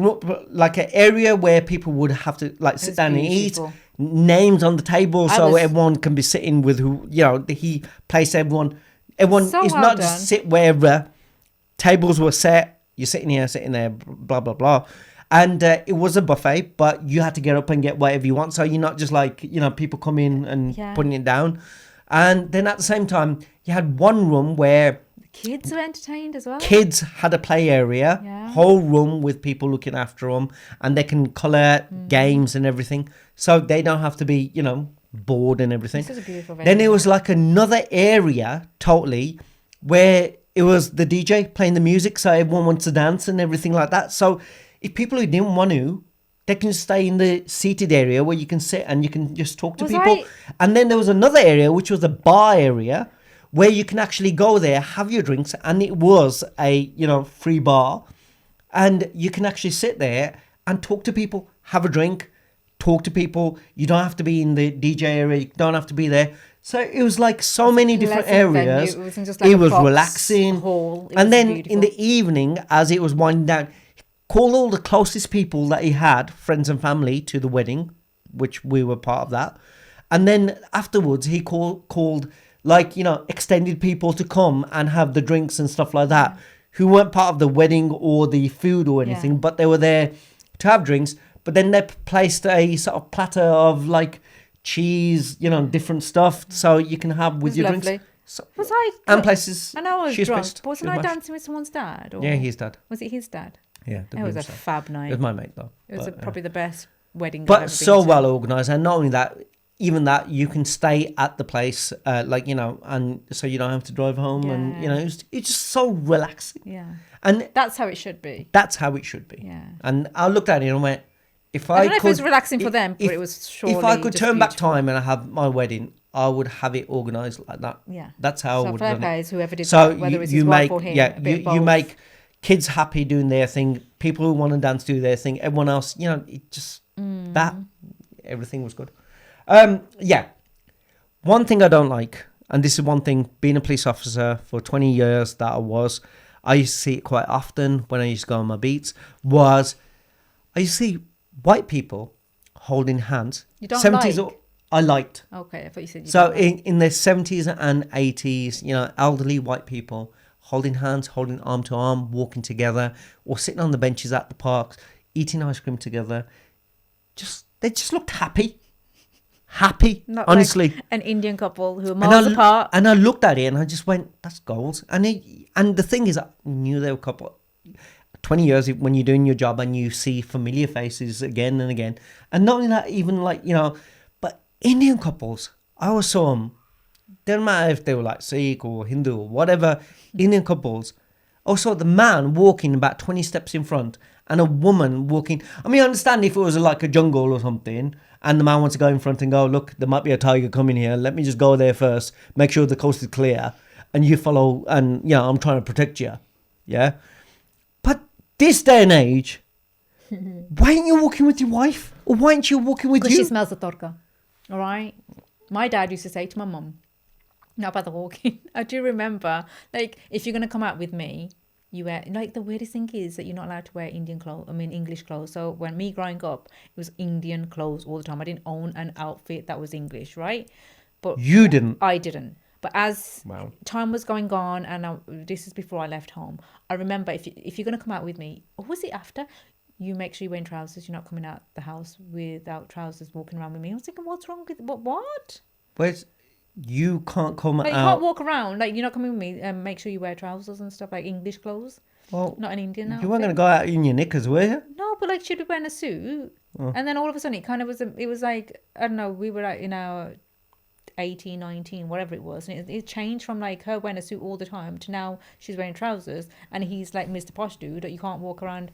like an area where people would have to like sit was down beautiful. and eat. Names on the table so was- everyone can be sitting with who, you know, he placed everyone. Everyone So is well not done. just sit wherever. Tables were set. You're sitting here, sitting there, blah blah blah. And it was a buffet, but you had to get up and get whatever you want. So you're not just like, you know, people come in and Yeah. putting it down. And then at the same time, you had one room where Kids were entertained as well. kids had a play area, Yeah. whole room with people looking after them, and they can colour games and everything. So they don't have to be, you know, bored and everything. This is a beautiful Then venue. there was like another area totally where it was the DJ playing the music, so everyone wants to dance and everything like that. So if people who didn't want to, they can stay in the seated area where you can sit and you can just talk to Was people. I- And then there was another area which was a bar area where you can actually go there, have your drinks, and it was a, you know, free bar, and you can actually sit there and talk to people, have a drink, talk to people. You don't have to be in the DJ area. You don't have to be there. So it was like so many different pleasant venue. areas. It wasn't just like it a was box relaxing. hall. It And was then in beautiful. the evening, as it was winding down, he called all the closest people that he had, friends and family, to the wedding, which we were part of that. And then afterwards, he called like, you know, extended people to come and have the drinks and stuff like that, who weren't part of the wedding or the food or anything, Yeah. but they were there to have drinks. But then they placed a sort of platter of like cheese, you know, different stuff, so you can have with was your lovely. drinks. So, Was I? and places. I know I was she drunk. pissed. But wasn't She was I mashed. dancing with someone's dad? Or Yeah, his dad. Was it his dad? Yeah, It was a himself. fab It night. was my mate though. It was But, probably the best wedding. I've but ever so been to. well organised, and not only that, even that you can stay at the place, like, you know, and so you don't have to drive home, and you Yeah. know, it's just so relaxing, Yeah, and that's how it should be. that's how it should be. Yeah. And I looked at it and went, if I I don't know if could, it was relaxing for them, but if- it was surely if I could just turn back beautiful. time and I have my wedding, I would have it organised like that. Yeah. That's how I So would fair have done it. plays whoever did So that, whether you, it's you his make wife or him. yeah a bit of you both. make kids happy doing their thing. People who want to dance do their thing. Everyone else, you know, it just Mm. that everything was good. Yeah. One thing I don't like, and this is one thing, being a police officer for 20 years that I used to see it quite often when I used to go on my beats, was I used to see white people holding hands. You don't 70s like? or- I liked. Okay, I thought you said you So didn't like- in their 70s and 80s, you know, elderly white people holding hands, holding arm to arm, walking together, or sitting on the benches at the parks, eating ice cream together. They just looked happy. happy, Not honestly. like an Indian couple who are And miles apart. and I looked at it and I just went, that's goals. And the thing is, I knew they were a couple. 20 years when you're doing your job and you see familiar faces again and again. And not only that, even like, but Indian couples, I always saw them. Didn't matter if they were like Sikh or Hindu or whatever, Indian couples. Also, the man walking about 20 steps in front and a woman walking. I mean, I understand if it was like a jungle or something and the man wants to go in front and go, look, there might be a tiger coming here. Let me just go there first, make sure the coast is clear and you follow and, I'm trying to protect you. Yeah. But this day and age, why aren't you walking with your wife? Or why aren't you walking with Because you? she smells the torka. All right. My dad used to say to my mum, not about the walking. I do remember, like, if you're going to come out with me, you wear, like, the weirdest thing is that you're not allowed to wear English clothes. So when me growing up, it was Indian clothes all the time. I didn't own an outfit that was English, right? But You didn't. I didn't. But as Wow. time was going on, and this is before I left home, I remember if you're going to come out with me, or was it after? You make sure you're wearing trousers. You're not coming out the house without trousers, walking around with me. I was thinking, what's wrong with what? Where's you can't come Like, you out. can't walk around. Like, you're not coming with me, and make sure you wear trousers and stuff, like English clothes, Well, not an Indian outfit. you weren't going to go out in your knickers, were you? No, but like she'd be wearing a suit, and then all of a sudden it kind of was. It was like, I don't know. We were like in our 18, 19, whatever it was, and it changed from like her wearing a suit all the time to now she's wearing trousers, and he's like Mr. Posh dude that you can't walk around,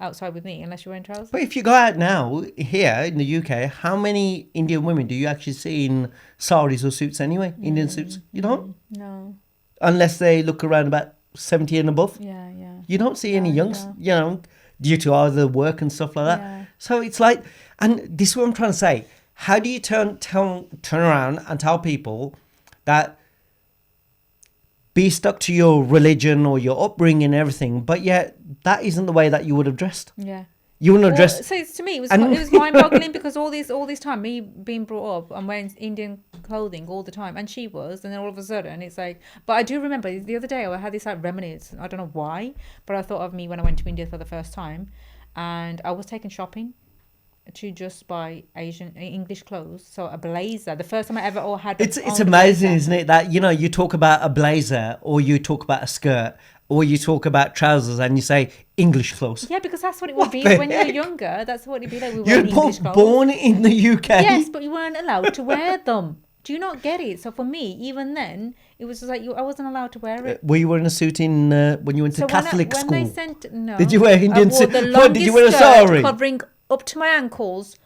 outside with me unless you're wearing trousers. But if you go out now, here in the UK, how many Indian women do you actually see in saris or suits anyway? Indian suits? You don't? No. Unless they look around about 70 and above. Yeah, yeah. You don't see any No, youngs, due to either work and stuff like that. Yeah. So it's like, and this is what I'm trying to say. How do you turn around and tell people that be stuck to your religion or your upbringing and everything, but yet that isn't the way that you would have dressed. Yeah. You wouldn't have dressed. So to me, it And- was mind-boggling because all this time, me being brought up, I'm wearing Indian clothing all the time, and she was, and then all of a sudden, it's like. But I do remember the other day I had this like reminiscence. I don't know why, but I thought of me when I went to India for the first time, and I was taken shopping to just buy English clothes. So a blazer. The first time I ever had. It's owned a amazing, blazer. isn't it? That you talk about a blazer, or you talk about a skirt, or you talk about trousers, and you say English clothes. Yeah, because that's what it would be the when you were heck? younger. That's what it'd be like. We were You're wearing English clothes. born in the UK. Yes, but you weren't allowed to wear them. Do you not get it? So for me, even then, it was just like I wasn't allowed to wear it. Were you wearing a suit in when you went to So Catholic when school? they sent no, Did you wear Indian I wore suit? the What, did you wear a longest skirt sari? covering up to my ankles.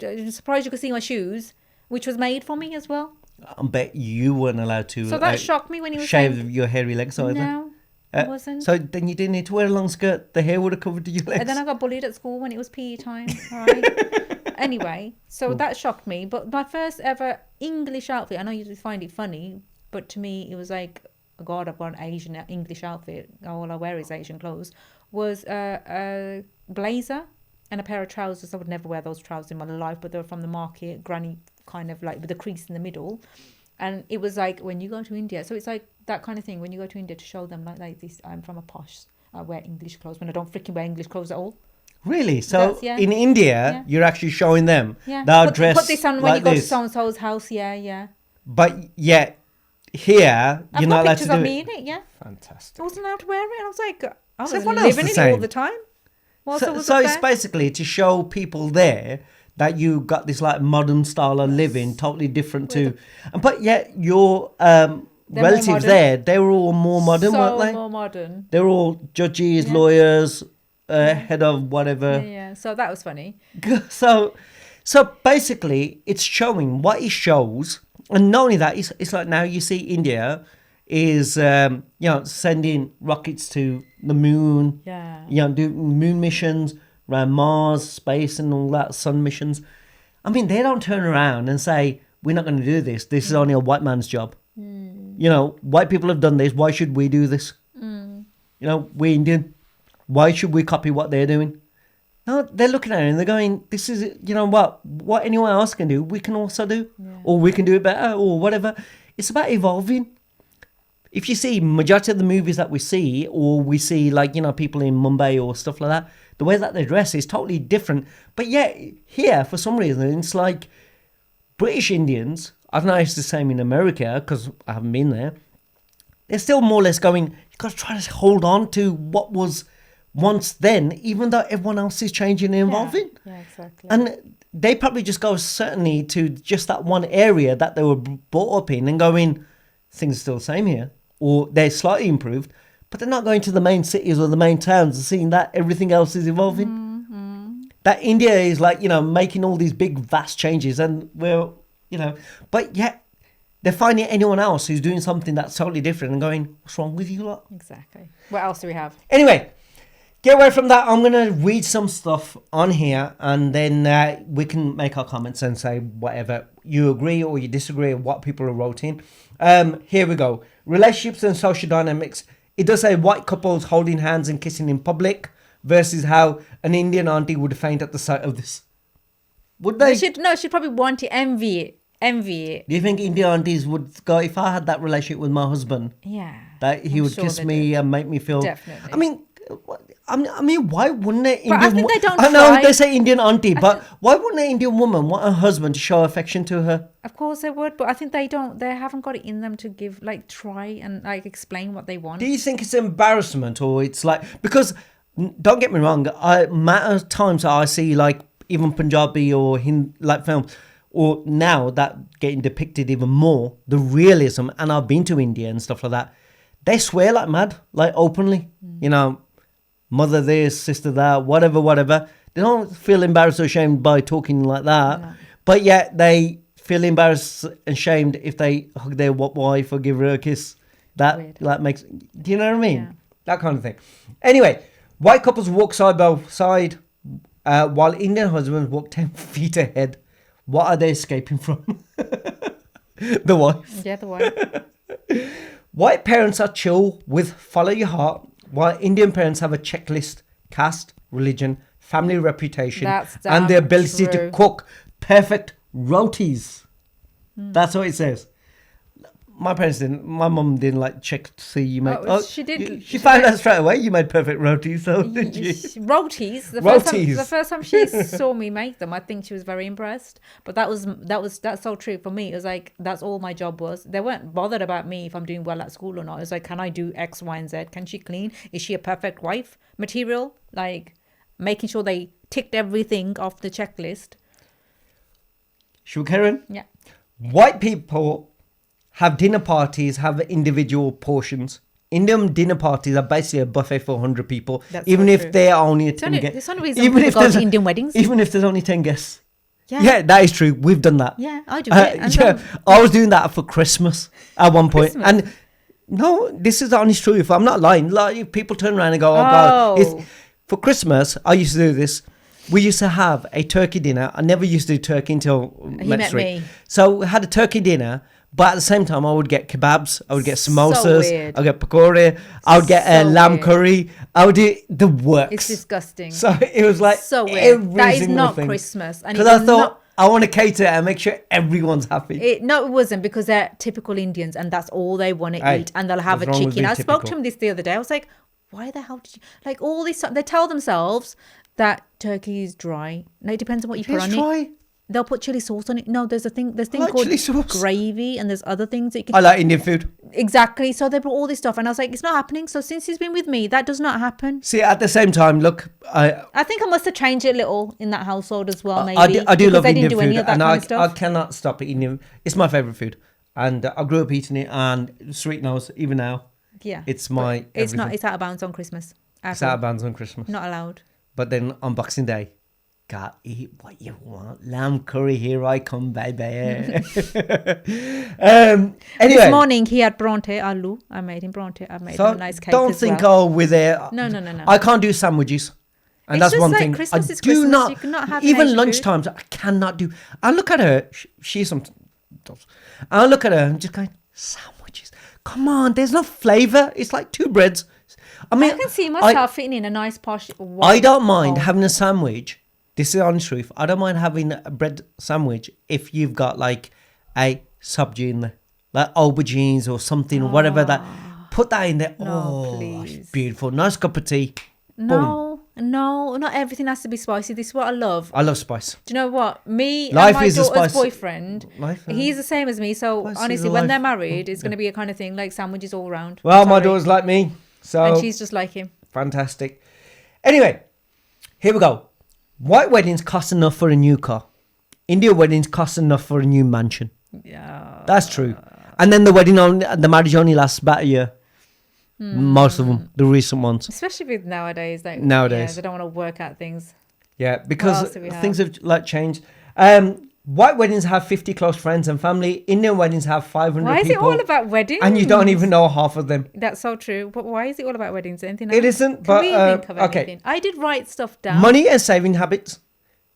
I'm surprised you could see my shoes, which was made for me as well. I bet you weren't allowed to. So that shocked me when he was shave saying, your hairy legs either. no, I wasn't. So then you didn't need to wear a long skirt. The hair would have covered your legs. And then I got bullied at school when it was PE time. All right. Anyway, so that shocked me. But my first ever English outfit, I know you find it funny, but to me it was like, oh God, I've got an Asian English outfit. All I wear is Asian clothes. Was a blazer and a pair of trousers. I would never wear those trousers in my life, but they were from the market, granny kind of like with a crease in the middle. And it was like when you go to India, so it's like that kind of thing when you go to India to show them like this, I'm from a posh, I wear English clothes when I don't freaking wear English clothes at all. Really? So That's- yeah. in India, Yeah. you're actually showing them Yeah. that Put, dress put this on when like you go to this. so-and-so's house. Yeah, yeah. But yet here, I've you're got not allowed pictures to of do me it. in it, yeah. Fantastic. I wasn't allowed to wear it. I was like, I was So everyone else living the in it all same? the time. Whilst I So, was so up it's there. basically to show people there that you got this like modern style of living, totally different to. But yet your more relatives modern. there, they were all more modern, so weren't they? more modern. They were all judges, Yeah. lawyers, head of whatever. Yeah, yeah. So that was funny. So basically, it's showing what it shows, and not only that, it's like now you see India is sending rockets to the moon, Yeah. do moon missions around Mars, space, and all that, sun missions. I mean, they don't turn around and say we're not going to do this. This is only a white man's job. White people have done this. Why should we do this? We're Indian. Why should we copy what they're doing? No, they're looking at it and they're going, this is, what anyone else can do, we can also do. Or we can do it better or whatever. It's about evolving. If you see majority of the movies that we see, or we see like, people in Mumbai or stuff like that, the way that they dress is totally different. But yet here, for some reason, it's like British Indians, I don't know if it's the same in America because I haven't been there. They're still more or less going, you've got to try to hold on to what was once then, even though everyone else is changing and evolving. Yeah, exactly. And they probably just go certainly to just that one area that they were brought up in and going, things are still the same here. Or they're slightly improved, but they're not going to the main cities or the main towns and seeing that everything else is evolving. That India is like, making all these big, vast changes and we're, but yet they're finding anyone else who's doing something that's totally different and going, what's wrong with you lot? Exactly. What else do we have? Anyway, get away from that. I'm going to read some stuff on here and then we can make our comments and say whatever you agree or you disagree with what people are wrote in. Here we go. Relationships and social dynamics. It does say white couples holding hands and kissing in public versus how an Indian auntie would faint at the sight of this. Would they? She'd probably want to envy it. Do you think Indian aunties would go, if I had that relationship with my husband, Yeah. that he I'm would sure kiss they me do. and make me feel... Definitely. I mean, why wouldn't it? But I think they don't I know try. they say Indian auntie, but why wouldn't an Indian woman want her husband to show affection to her? Of course they would, but I think they haven't got it in them to give, try and explain what they want. Do you think it's embarrassment or it's like... Because, don't get me wrong, amount of times I see even Punjabi or films, or now that getting depicted even more, the realism, and I've been to India and stuff like that, they swear like mad, openly, mother this, sister that, whatever. They don't feel embarrassed or ashamed by talking like that, No. but yet they feel embarrassed and shamed if they hug their wife or give her a kiss. That Weird. makes... Do you know what I mean? Yeah. That kind of thing. Anyway, white couples walk side by side while Indian husbands walk 10 feet ahead. What are they escaping from? The wife. Yeah, the wife. White parents are chill with follow your heart, while Indian parents have a checklist: caste, religion, family reputation, That's and the damn ability to true. cook perfect rotis. That's what it says. My parents didn't. My mum didn't check to see you make. She did. She found out straight away you made perfect rotis, so did you? Rotis. Rotis. The first time she saw me make them, I think she was very impressed. But that's so true for me. It was that's all my job was. They weren't bothered about me if I'm doing well at school or not. It was can I do X, Y, and Z? Can she clean? Is she a perfect wife material? Making sure they ticked everything off the checklist. Should we carry on? Yeah. White people have dinner parties, have individual portions. Indian dinner parties are basically a buffet for 100 people, That's even so if true. they are only 10 guests. There's only reason people go to Indian weddings. Even if there's only 10 guests. Yeah. Yeah, that is true. We've done that. Yeah, I do it. And Yeah, I was doing that for Christmas at one point. Christmas? And no, this is the honest truth. I'm not lying. People turn around and go, oh, God. Oh. For Christmas, I used to do this. We used to have a turkey dinner. I never used to do turkey until He met me. So we had a turkey dinner, but at the same time, I would get kebabs, I would get So samosas, weird. I would get pakora, I would get So lamb weird. curry. I would do the works. It's disgusting. So it was So weird. every That is single not thing. Christmas. And Because I thought, I want to cater and make sure everyone's happy. No, it wasn't, because they're typical Indians and that's all they want to Hey, eat. And they'll have a what's wrong with chicken. being I spoke to typical? him this the other day. I was like, why the hell did you... all this... They tell themselves that turkey is dry. No, it depends on what you put Let's on it. try. They'll put chili sauce on it. No, there's a thing like called chili sauce. gravy, and there's other things that you can... I like Indian food. Exactly. So they brought all this stuff and I was like, it's not happening. So since he's been with me, that does not happen. See, at the same time, look, I think I must have changed it a little in that household as well, maybe. I do because love they Indian didn't do food, any of that and kind I of stuff. cannot stop eating it. It's my favorite food, and I grew up eating it. And sweet nose, even now, Yeah. it's my. But it's not. everything. It's out of bounds on Christmas. It's out of bounds on Christmas, Not allowed. but then on Boxing Day, gotta eat what you want. Lamb curry, here I come, baby. Anyway, This morning he had bronte aloo. I made him bronte. I made him a nice cake don't as think well. oh we're there. No. I can't do sandwiches. And It's that's just one like thing. Christmas I is do Christmas. not. You cannot have even Asian food. lunchtimes. I cannot do. I look at her. She's some. I look at her and just going sandwiches. Come on, there's no flavor. It's like two breads. I mean, I can see myself fitting in a nice posh. I don't mind Oh. having a sandwich. This is the honest truth. I don't mind having a bread sandwich if you've got like a sabji in there, like aubergines or something, or whatever that. Put that in there. No, Oh, it's please. beautiful. Nice cup of tea. No, No, not everything has to be spicy. This is what I love. I love spice. Do you know what? Me Life and my is a daughter's spice. boyfriend, Life, he's the same as me. So Spice is honestly, a when life. they're married, it's going to be a kind of thing like sandwiches all round. Well, my Sorry. daughter's like me, so And she's just like him. fantastic. Anyway, here we go. White weddings cost enough for a new car. India weddings cost enough for a new mansion. Yeah. That's true. And then the marriage only lasts about a year. Most of them, the recent ones. Especially with nowadays. Like, Nowadays. Yeah, they don't want to work out things. Yeah, else because do we have? things have like changed. White weddings have 50 close friends and family. Indian weddings have 500 Why is people. it all about weddings? And you don't even know half of them. That's so true. But why is it all about weddings? Anything else? It isn't, Can but, we even cover okay. anything? I did write stuff down. Money and saving habits.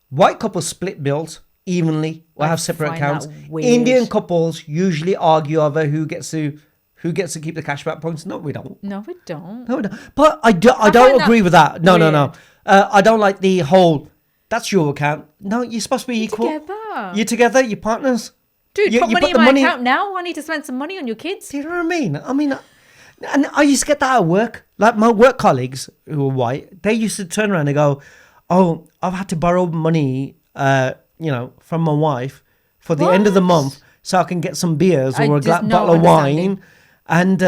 White couples split bills evenly or I have separate find that accounts. weird. Indian couples usually argue over who gets to keep the cashback points. No, we don't. No, we don't. No, we don't. But I don't find that agree with that. No. weird. I don't like the whole, that's your account. No, you're supposed to be equal. Together. You're together, you're partners. Dude, You- put you money put in the my money- account now. I need to spend some money on your kids. Do you know what I mean, and I used to get that at work. Like my work colleagues who are white, they used to turn around and go, "Oh, I've had to borrow money, from my wife for the end of the What? month so I can get some beers I or a just not bottle of understanding. wine,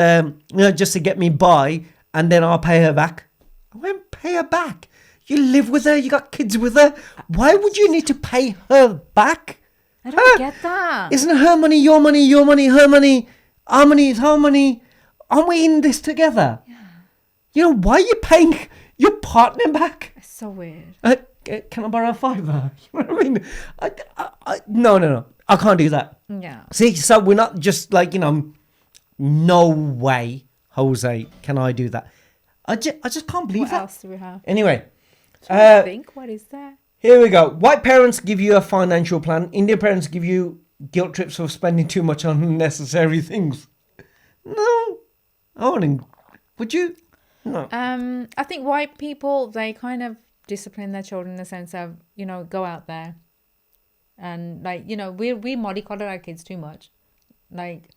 and just to get me by, and then I'll pay her back." I went, "Pay her back? You live with her, you got kids with her. Why would you need to pay her back? I don't get that. Isn't her money, your money, her money, our money is her money? Aren't we in this together? Why are you paying your partner back? It's so weird. Can I borrow a fiver? You know what I mean? No. I can't do that. Yeah. See, so we're not just like, no way, Jose, can I do that? I just can't believe What that. else do we have? Anyway, I think. What is that? here we go. White parents give you a financial plan. Indian parents give you guilt trips for spending too much on unnecessary things. No. I wouldn't. Would you? No. I think white people, they kind of discipline their children in the sense of, go out there. And we mollycoddle our kids too much. Like,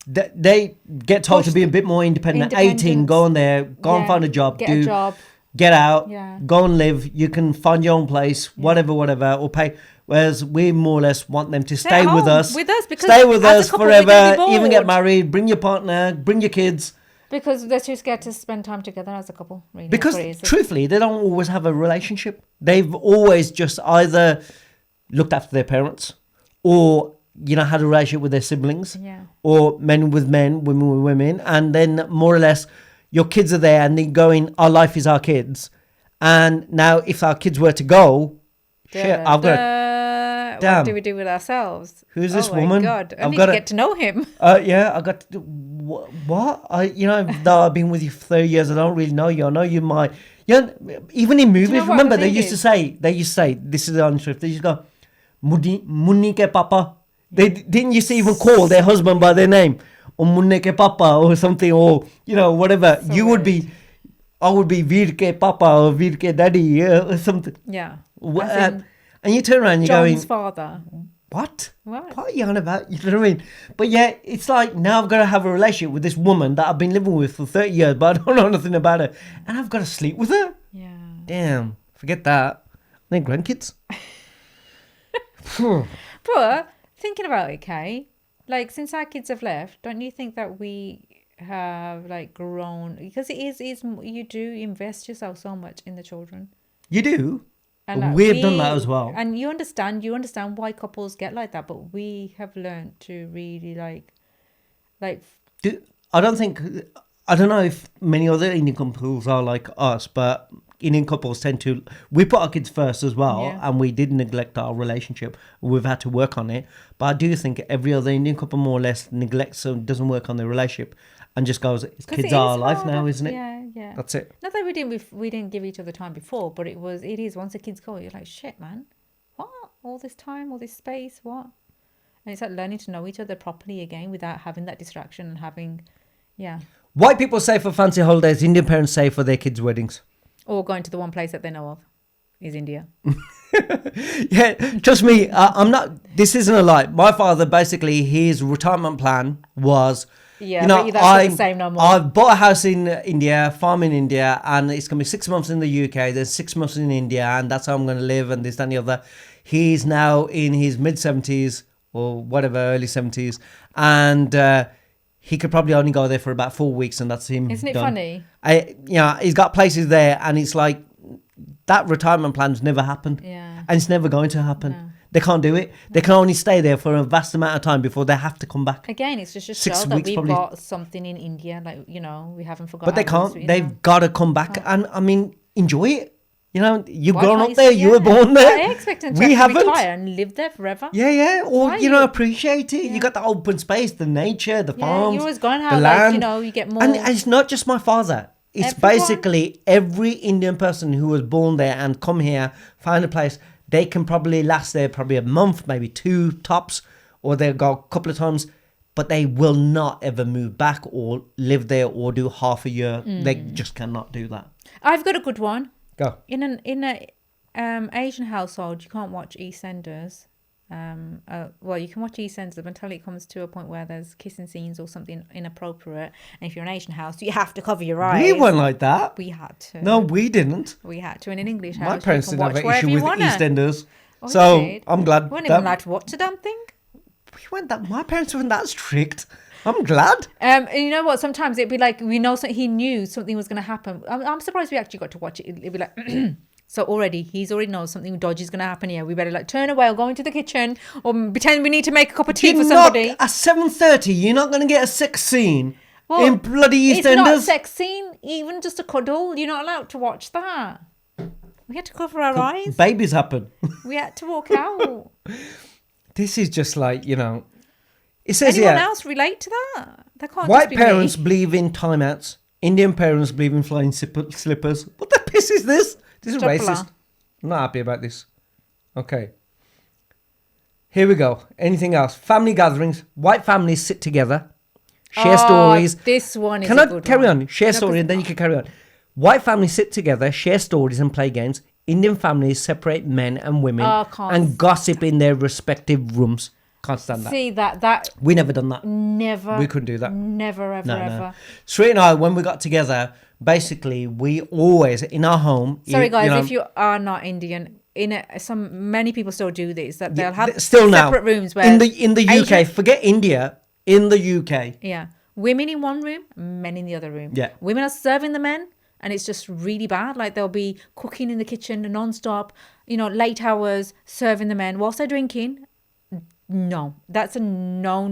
They get told to be a bit more independent. 18, Independence. go on there, go and Yeah, find a job, get a job. get out, Yeah. go and live. You can find your own place, whatever, or pay. Whereas we more or less want them to stay at with home us, with us, because stay with as a us couple, we're gonna forever, be even get bored. married, bring your partner, bring your kids. Because they're too scared to spend time together as a couple. Really. Because That's what it is. truthfully, they don't always have a relationship. They've always just either looked after their parents or, had a relationship with their siblings. Yeah. Or men with men, women with women. And then more or less your kids are there and they're going, our life is our kids. And now if our kids were to go, shit, I've got Damn. What do we do with ourselves? Who's this Oh my woman? God. I I've need got to a- get to know him. I got to, what? Though I've been with you for 30 years, I don't really know you. I know you might, even in movies, know what remember the they thing used to is? say, this is the unscript, they used to go, Munni ke papa. They didn't used to even call their husband by their name, or Munne ke papa, or something, or, whatever. So You would weird. be, I would be Veer ke papa, or Veer ke daddy, or something. Yeah. Wha- As in and you turn around and you're going, John's father. what? What? What are you on about? You know what I mean? But yeah, it's like now I've got to have a relationship with this woman that I've been living with for 30 years, but I don't know nothing about her. And I've got to sleep with her? Yeah. Damn, forget that. And then grandkids. But thinking about it, Kay, like since our kids have left, don't you think that we have like grown? Because it is you do invest yourself so much in the children. You do? And like, We've done that as well. And you understand why couples get like that, but we have learned to really like I don't know if many other Indian couples are like us, but Indian couples tend to, we put our kids first as well, Yeah. and we did neglect our relationship. We've had to work on it. But I do think every other Indian couple more or less neglects or doesn't work on their relationship and just goes, 'cause kids it are our is life hard. now, isn't it? Yeah. That's it. Not that we didn't give each other time before, but it is once the kids go, you're like, shit, man, what? All this time, all this space, what? And it's like learning to know each other properly again without having that distraction and having, White people say for fancy holidays, Indian parents say for their kids' weddings. or going to the one place that they know of is India. Yeah, trust me, I'm not, this isn't a lie. My father, basically, his retirement plan was Yeah, but that's not the same no more. I've bought a house in India, farm in India, and it's going to be 6 months in the UK, then 6 months in India, and that's how I'm going to live, and this, that, and the other. He's now in his mid-70s, or whatever, early 70s, and he could probably only go there for about 4 weeks, and that's him. Isn't it done. funny? He's got places there, and it's like that retirement plan's never happened. Yeah. And it's never going to happen. No. They can't do it. They can only stay there for a vast amount of time before they have to come back. Again, it's just 6 show that weeks we've probably. got something in India, like, we haven't forgotten. But they can't. They've got to come back. And I mean, enjoy it. You've Why grown can't up there. You were born there. I expect them to We have to haven't. retire and live there forever. Yeah. Or, Why? appreciate it. You got the open space, the nature, the farms, you always going the how, land. you get more. And it's not just my father. It's Everyone. basically every Indian person who was born there and come here, find a place. They can probably last there probably a month, maybe 2 tops, or they'll go a couple of times, but they will not ever move back or live there or do half a year. They just cannot do that. I've got a good one. Go. In a Asian household, you can't watch EastEnders. Well, you can watch EastEnders until it comes to a point where there's kissing scenes or something inappropriate. And if you're an Asian house, you have to cover your eyes. We weren't like that. We had to. No, we didn't. We had to. In an English house, My parents you didn't can have watch an issue wherever with you wanna. EastEnders. Oh, So you did. I'm glad. We weren't even allowed to watch the damn thing. My parents weren't that strict. I'm glad. And you know what? Sometimes it'd be like he knew something was going to happen. I'm surprised we actually got to watch it. It'd be like. So he's already knows something dodgy is going to happen here. We better turn away or go into the kitchen or pretend we need to make a cup of tea for somebody. At 7:30, you're not going to get a sex scene in bloody EastEnders. It's not a sex scene, even just a cuddle. You're not allowed to watch that. We had to cover our eyes. Babies happen. We had to walk out. This is just like, it says Anyone here, else relate to that? That can't white just be parents me. believe in timeouts. Indian parents believe in flying slippers. What the piss is this? This is Chocolate. racist. I'm not happy about this. Okay. Here we go. Anything else? Family gatherings. White families sit together, share stories. This one is Can a I good carry one. on? Share story and then you can carry on. White families sit together, share stories and play games. Indian families separate men and women and gossip in their respective rooms. Can't stand that. See that We never done that. never. We couldn't do that. Never ever ever. Sri and I, when we got together, basically we always in our home. Sorry guys, if you are not Indian, many people still do this. That they'll have still separate now, rooms where in the UK, Asian- forget India. In the UK, yeah, women in one room, men in the other room. Yeah. Women are serving the men, and it's just really bad. Like they'll be cooking in the kitchen non-stop, late hours, serving the men whilst they're drinking. No, that's a no.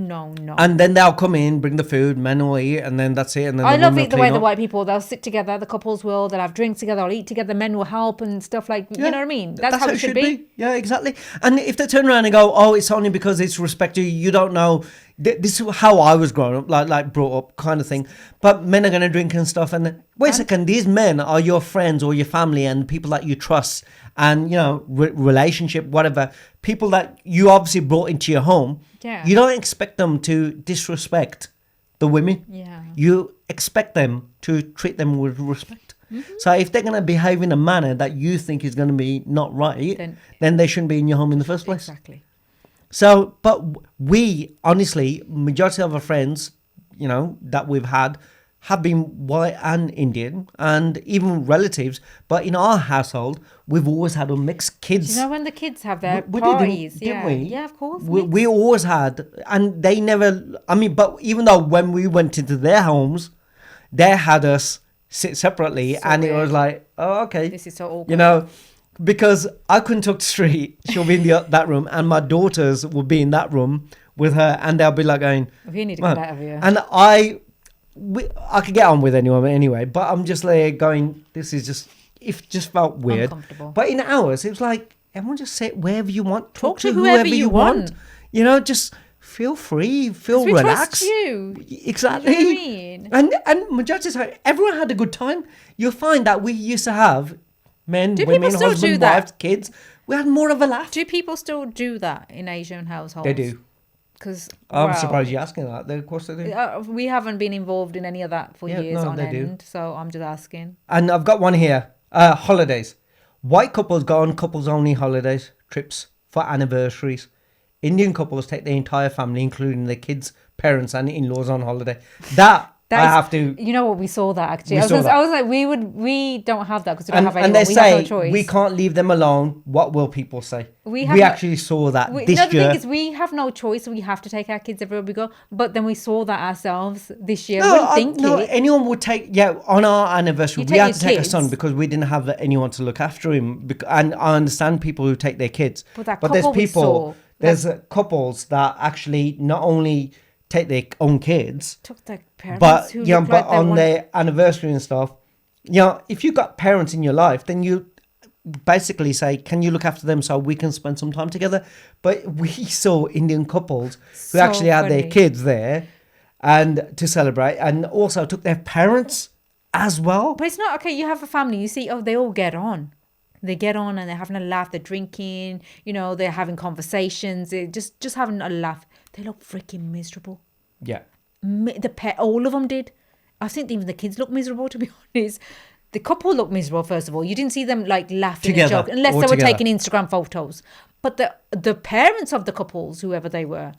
and then they'll come in, bring the food, men will eat, and then that's it. And then I the love women it the will way clean the up. white people, they'll sit together, the couples will, they'll have drinks together, they'll eat together, men will help and stuff like, you know what I mean? That's how it should be. Yeah, exactly. And if they turn around and go, oh, it's only because it's respect you don't know. This is how I was growing up, like brought up kind of thing. But men are going to drink and stuff. And wait a second, these men are your friends or your family and people that you trust and, relationship, whatever. People that you obviously brought into your home. Yeah. You don't expect them to disrespect the women. Yeah. You expect them to treat them with respect. So if they're going to behave in a manner that you think is going to be not right, then they shouldn't be in your home in the first place. Exactly. So, but we, honestly, majority of our friends, that we've had have been white and Indian and even relatives. But in our household, we've always had a mixed kids. When the kids have their We parties. didn't we? Yeah, of course. We always had, and they never, but even though when we went into their homes, they had us sit separately and it was like, oh, okay. This is so awkward. Because I couldn't talk to Sri, she'll be in that room, and my daughters will be in that room with her, and they'll be like going, you need to get out of here. And I could get on with anyone anyway, but I'm just like going, this is just felt weird. Uncomfortable. But in ours, it was like, everyone just sit wherever you want, Talk to whoever you want. Just feel free, feel relaxed. We trust you. Exactly. You know what I mean? And majority of the time, everyone had a good time. You'll find that we used to have men, women, still do husband, that? wives, kids. We had more of a laugh. Do people still do that in Asian households? They do. Because I'm surprised you're asking that. Of course they do. We haven't been involved in any of that for years on they end. do. So I'm just asking. And I've got one here. Holidays. White couples go on couples only holidays, trips for anniversaries. Indian couples take their entire family, including their kids, parents and in-laws on holiday. That I have to. You know what? We saw that actually. We saw that. I was like, we don't have that because we don't have anyone. And they We have no say choice. we can't leave them alone. What will people say? We Actually saw that this no, the year. thing is, we have no choice. We have to take our kids everywhere we go. But then we saw that ourselves this year. No, anyone would take. Yeah, on our anniversary, You we take had your to take a kids. son because we didn't have anyone to look after him. And I understand people who take their kids, But that there's couple we people, saw, there's couples that actually not only take their own kids, took their parents but who yeah, looked but like they on want- their anniversary and stuff. If you got parents in your life, then you basically say, can you look after them so we can spend some time together? But we saw Indian couples who So actually had their funny. kids there and to celebrate, and also took their parents as well. But it's not okay. You have a family. You see, they all get on. They get on and they're having a laugh. They're drinking. They're having conversations. They're just having a laugh. They look freaking miserable. Yeah. All of them did. I think even the kids look miserable. To be honest, the couple looked miserable. First of all, you didn't see them like laughing Together, and joking, unless all they were together. taking Instagram photos. But the parents of the couples, whoever they were,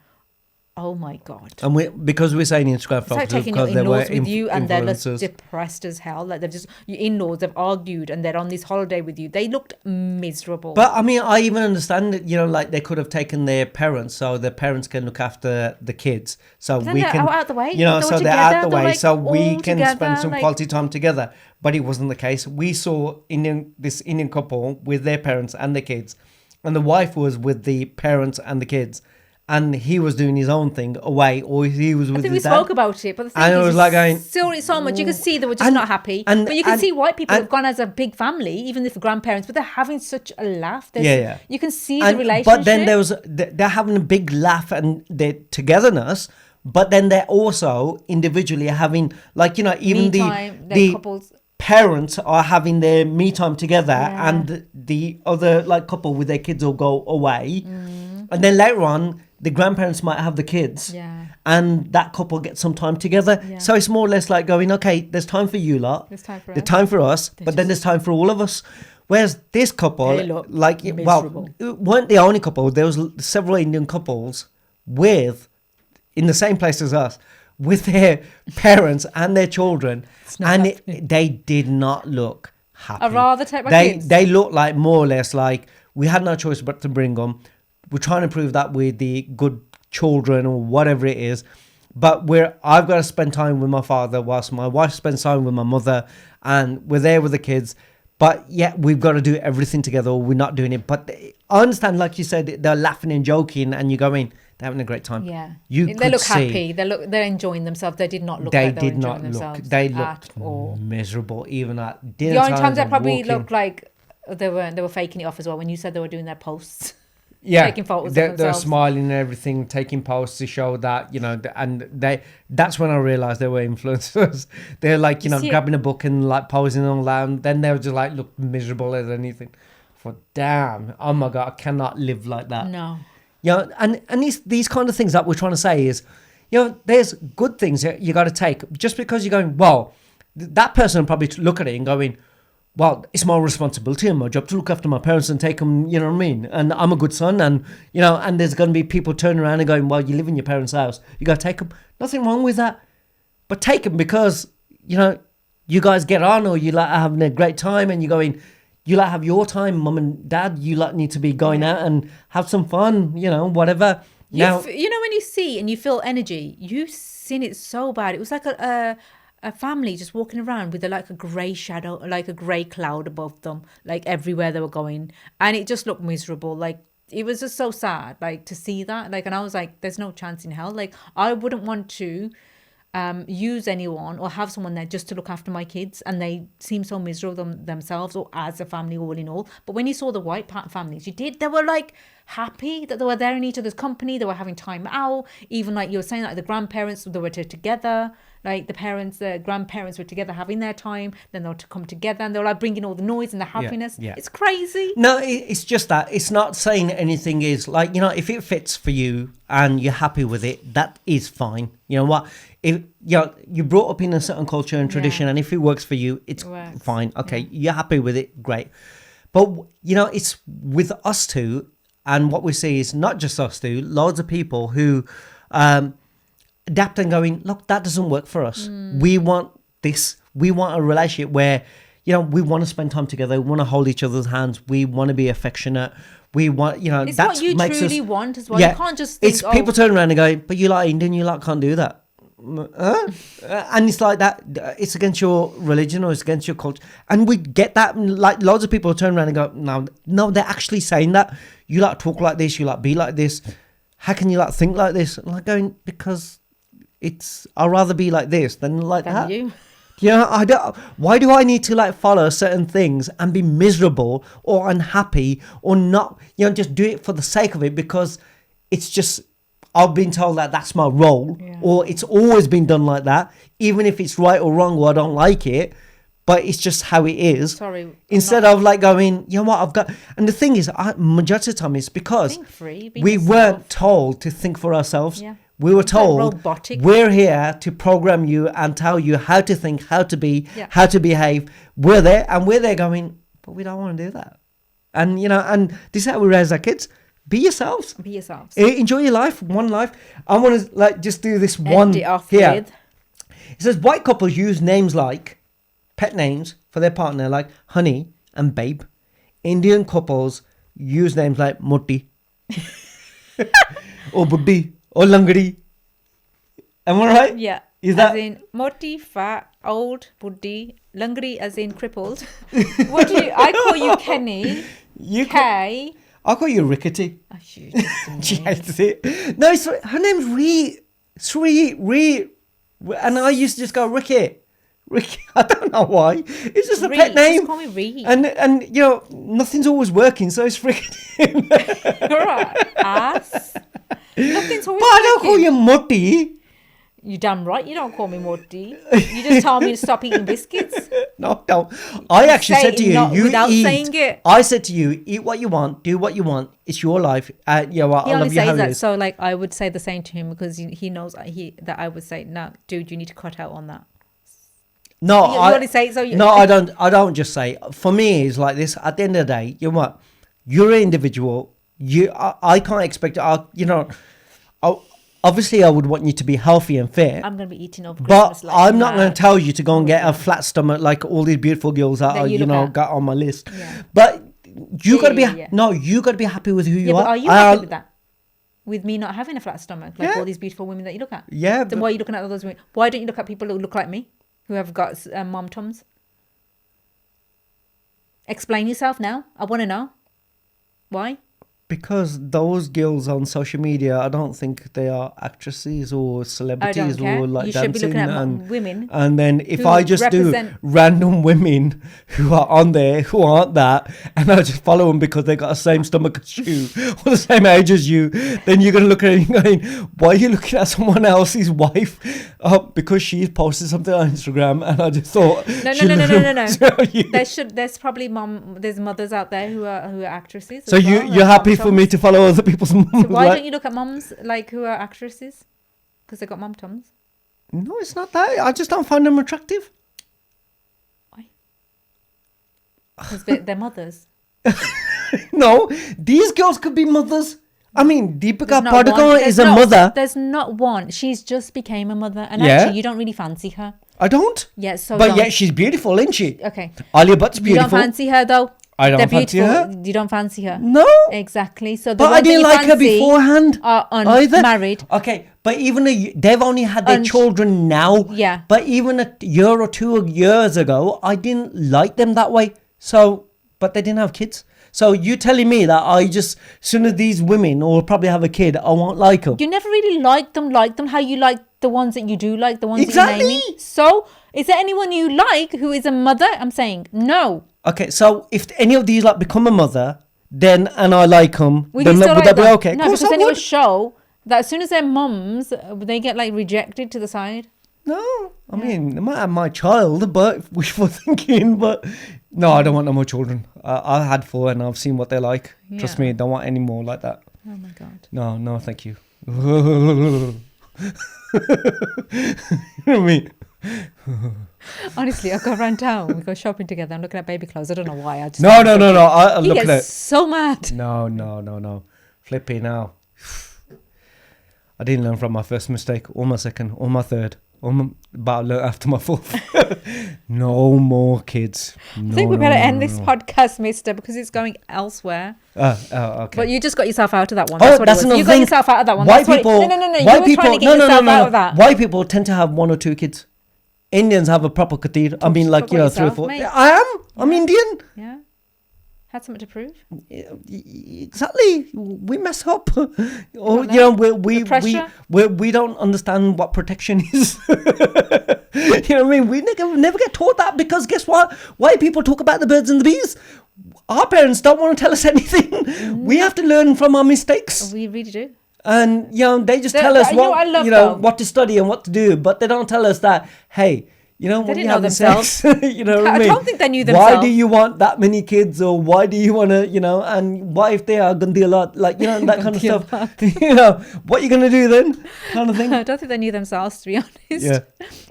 oh my god. And because we're saying Instagram It's like photos taking your because they were in-laws with you and they're just influencers. depressed as hell. Like your in-laws have argued and they're on this holiday with you. They looked miserable. But I mean, I even understand that, like they could have taken their parents so the parents can look after the kids. So then we they're can, out the way. so They were they're out together. the They're way like so we all can together, spend some like- quality time together. But it wasn't the case. We saw this Indian couple with their parents and their kids, and the wife was with the parents and the kids. And he was doing his own thing away, or he was with I think we his dad. spoke about it, but the thing And it is, was like going, still so much. You can see they were just And- not happy. and- But you can and- see white people and- have gone as a big family, even if grandparents, but they're having such a laugh. Yeah. You can see And- the relationship. But then they're having a big laugh and their togetherness. But then they're also individually having, like, even Me the time, their the couples. parents are having their me time together, Yeah. and the other couple with their kids will go away, Mm. and then later on the grandparents might have the kids. Yeah. And that couple gets some time together. Yeah. So it's more or less like going, okay, there's time for you lot. There's time for There's us. time for us, but then there's time for all of us. Whereas this couple, They look well, it weren't the only couple. There was several Indian couples in the same place as us, with their parents and their children, and they did not look happy. I'd rather take my kids. They looked like more or less like we had no choice but to bring them. We're trying to prove that we're the good children or whatever it is. But I've got to spend time with my father whilst my wife spends time with my mother, and we're there with the kids. But yeah, we've got to do everything together or we're not doing it. But I understand, like you said, they're laughing and joking and you're going, they're having a great time. Yeah. They They look happy. They're enjoying themselves. They did not look They like they were did not enjoying look. themselves They at looked all. miserable, even at dinner The only times they and probably walking. looked like they were faking it off as well when you said they were doing their posts. Yeah, taking photos of they're themselves. smiling and everything, taking posts to show that, that's when I realized they were influencers. They're like, You see it- grabbing a book and like posing all that, and then they were just like, look miserable as anything. For damn, oh my God, I cannot live like that. No. And these kind of things that we're trying to say is, there's good things that you got to take. Just because you're going, well, that person will probably look at it and going, well, it's my responsibility and my job to look after my parents and take them, you know what I mean? And I'm a good son, and, and there's going to be people turning around and going, well, you live in your parents' house, you got to take them. Nothing wrong with that. But take them because, you guys get on, or you like having a great time, and you're going, you like have your time, mum and dad, you like need to be going out and have some fun, whatever. Now, When you see and you feel energy, you've seen it so bad. It was like a family just walking around with a grey shadow, like a grey cloud above them, like everywhere they were going. And it just looked miserable. Like, it was just so sad, like, to see that. Like, and I was like, there's no chance in hell. Like, I wouldn't want to use anyone or have someone there just to look after my kids, and they seem so miserable themselves or as a family all in all. But when you saw the white families, they were like happy that they were there in each other's company. They were having time out. Even like you were saying, like the grandparents, they were together. Like the grandparents were together having their time. Then they'll come together and they're like bringing all the noise and the happiness. yeah. It's crazy. no, it's just that. It's not saying anything is like, if it fits for you and you're happy with it, that is fine. You know what? If you're brought up in a certain culture and tradition, Yeah. and if it works for you, it's Works. fine. Okay, you're happy with it, great. But, it's with us two, and what we see is not just us two, loads of people who adapt and going, look, that doesn't work for us. Mm. We want this. We want a relationship where, we want to spend time together. We want to hold each other's hands. We want to be affectionate. We want, It's that's what you makes truly us, want as well. You can't just think, it's people turn around and go, but you like Indian, you can't do that. Huh? And it's like that. It's against your religion or it's against your culture. And we get that. Like loads of people turn around and go, no, they're actually saying that. You like talk like this. You like be like this. How can you like think like this? And like going, because I'd rather be like this than like that. you. I don't. Why do I need to like follow certain things and be miserable or unhappy or not? Just do it for the sake of it because it's just I've been told that that's my role, or it's always been done like that, even if it's right or wrong or I don't like it. But it's just how it is. Sorry. Instead of like going, what I've got. And the thing is, majority of the time, it's because Think free, we weren't told to think for ourselves. Yeah. We were It's like told robotic. we're here to program you and tell you how to think, how to be, Yeah. how to behave. We're there going, but we don't want to do that. And and this is how we raise our kids. Be yourselves. Be yourselves. Enjoy your life, one life. I want to like just do this End one it off here. with. It says white couples use names like pet names for their partner, like honey and babe. Indian couples use names like Moti or Buddhi or Langadi. Am I right? Yeah. Is as that in moti, fat, old, buddhi, langri as in crippled. What do I call you Kenny? you? Kay. I'll call you Rickety. Oh, you just She hates it. No, her name's Ree, and I used to just go Ricky. I don't know why. It's just a Ree, pet name. just call me Ree. And nothing's always working, so it's freaking. Alright, ass. Nothing's always But I don't call working. you Moti. You damn right you don't call me Moti. You just told me to stop eating biscuits. No, don't. I actually Say said to it you, not you without eat. saying it. I said to you, eat what you want, do what you want. It's your life. I He love only you how says it that, is. so like I would say the same to him because he knows that I would say, no, dude, you need to cut out on that. No, You only say it, so you- no, I don't. I don't just say. For me, it's like this. At the end of the day, you know what? You're an individual. I can't expect. Obviously, I would want you to be healthy and fit. I'm going to be eating over But Christmas. like I'm not going mad. to tell you to go and get a flat stomach like all these beautiful girls that That are, you look at. got on my list. Yeah. But you got to be Yeah. no, you got to be happy with who you Yeah, but are. are you happy with that? With me not having a flat stomach, like Yeah. all these beautiful women that you look at. Yeah, Then but- why are you looking at all those women? Why don't you look at people who look like me, who have got mom tums? Explain yourself now. I want to know. Why? Because those girls on social media, I don't think they are actresses or celebrities care. or like You should be dancing. looking at and women And then if who I just represent- do random women who are on there who aren't that, and I just follow them because they got the same stomach as you or the same age as you, then you're gonna look at it and going, "Why are you looking at someone else's wife?" Because she's posted something on Instagram, and I just thought, No. There's probably there's mothers out there who are actresses. So as well, you're like happy mom for tums. me to follow other people's moms? So why like- don't you look at moms like who are actresses? Because they got mom tums. No, it's not that. I just don't find them attractive. Why? Because they're mothers. No, these girls could be mothers. I mean, Deepika There's not one- Padukone there's is a not- mother. There's not one. She's just became a mother, and Yeah. actually, you don't really fancy her. I don't. Yeah, so But don't. yet she's beautiful, isn't she? Okay. Alia Bhatt's You don't beautiful. fancy her though. I don't They're fancy beautiful. her. You don't fancy her. No. Exactly. So the But I ones that didn't you like her fancy beforehand. Are either. unmarried. Okay, but even they've only had their And- children now. Yeah. But even a year or 2 years ago, I didn't like them that way. So, but they didn't have kids. So you telling me that I just, as soon as these women will probably have a kid, I won't like them. You never really liked them how you like the ones that you do like, the ones that Exactly. you're naming. So, is there anyone you like who is a mother? I'm saying no. Okay, so if any of these like become a mother, then and I like them, Would then you still would like that be them? okay? No, Of course because I then it would would. show that as soon as they're mums, they get like rejected to the side. No, I mean, they might have my child, but wishful thinking. But no, I don't want no more children. I had 4 and I've seen what they're like. Trust Yeah. me, don't want any more like that. Oh my god. No, thank you. You know what I mean? Honestly, I go around town. We go shopping together. I'm looking at baby clothes. I don't know why. I just No. I He look at gets it. so mad. No. Flippy now. I didn't learn from my first mistake, or my second, or my third, but I learned after my fourth. No more kids. I think we better end this podcast, mister, because it's going elsewhere. Okay. But you just got yourself out of that one. Oh, That's what that's it was. another You got thing. yourself out of that one. White That's people. What no. White You were people. trying to get yourself out of that. White people tend to have 1 or 2 kids. Indians have a proper katir. I mean, like, Talk about 3 or yourself, 4. mate. I am. I'm Indian. Yeah. Had something to prove. Exactly. We mess up. Or What you know, now? we pressure? we don't understand what protection is. You know what I mean? We never get taught that, because guess what? White people talk about the birds and the bees. Our parents don't want to tell us anything. We have to learn from our mistakes. We really do. And you know, they just tell us you know what I love, you know though? what to study and what to do, but they don't tell us that, hey, you know, when didn't you know have themselves. sex, you know what I I mean? don't think they knew Why themselves. do you want that many kids, or why do you want to, you know, and what if they are gonna do a lot, like, you know, that kind of stuff. You know, what are you gonna do then, kind of thing. I don't think they knew themselves, to be honest. Yeah.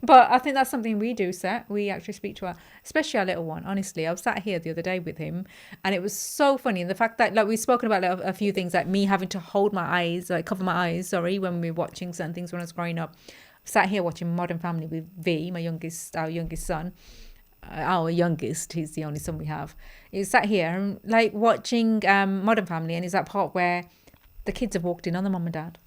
But I think that's something we do, Seth. We actually speak to especially our little one. Honestly, I was sat here the other day with him, and it was so funny. And the fact that, like, we've spoken about like, a few things, like me having to hold my eyes, like cover my eyes, when we were watching certain things when I was growing up. Sat here watching Modern Family with V, our youngest son. Our youngest, he's the only son we have. He sat here and like watching Modern Family, and it's that part where the kids have walked in on the mum and dad.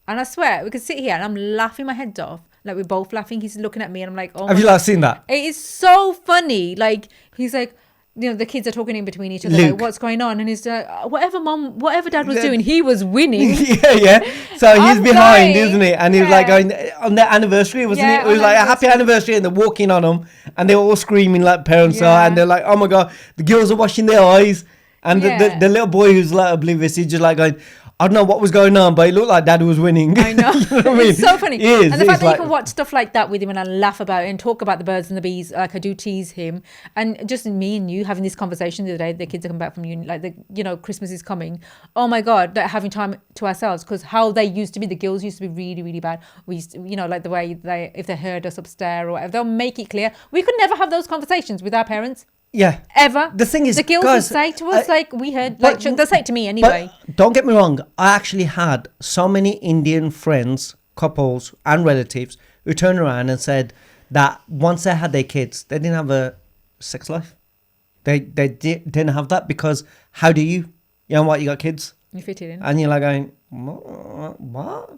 And I swear, we could sit here and I'm laughing my head off. Like, we're both laughing. He's looking at me and I'm like, oh, Have you seen that? it is so funny. Like, he's like, you know, the kids are talking in between each other, Luke. like, what's going on? And he's like, whatever dad was doing, he was winning. Yeah. So he's I'm behind, dying. isn't he? And he was like going on their anniversary, wasn't Yeah, it? It was on like a happy anniversary. anniversary, and they're walking on them, and they're all screaming like parents are, Yeah. and they're like, oh my god, the girls are washing their eyes, and Yeah. the little boy who's like oblivious, he's just like going, I don't know what was going on, but it looked like dad was winning. I know. You what I mean? It's so funny. It is. And the fact It's that like- you can watch stuff like that with him and I laugh about it and talk about the birds and the bees, like I do tease him. And just me and you having this conversation the other day, the kids are coming back from uni, like, Christmas is coming. Oh my God, like having time to ourselves, because how they used to be, the girls used to be really, really bad. We used to, like the way if they heard us upstairs or whatever, they'll make it clear. We could never have those conversations with our parents. Yeah. Ever. The thing is, the girls guys, would say to us, like, we heard, but- like, they'll say it to me anyway. But don't get me wrong, I actually had so many Indian friends, couples, and relatives who turned around and said that once they had their kids, they didn't have a sex life. They didn't have that, because how do you? You know what? You got kids, You fit it in. and you're like going, what?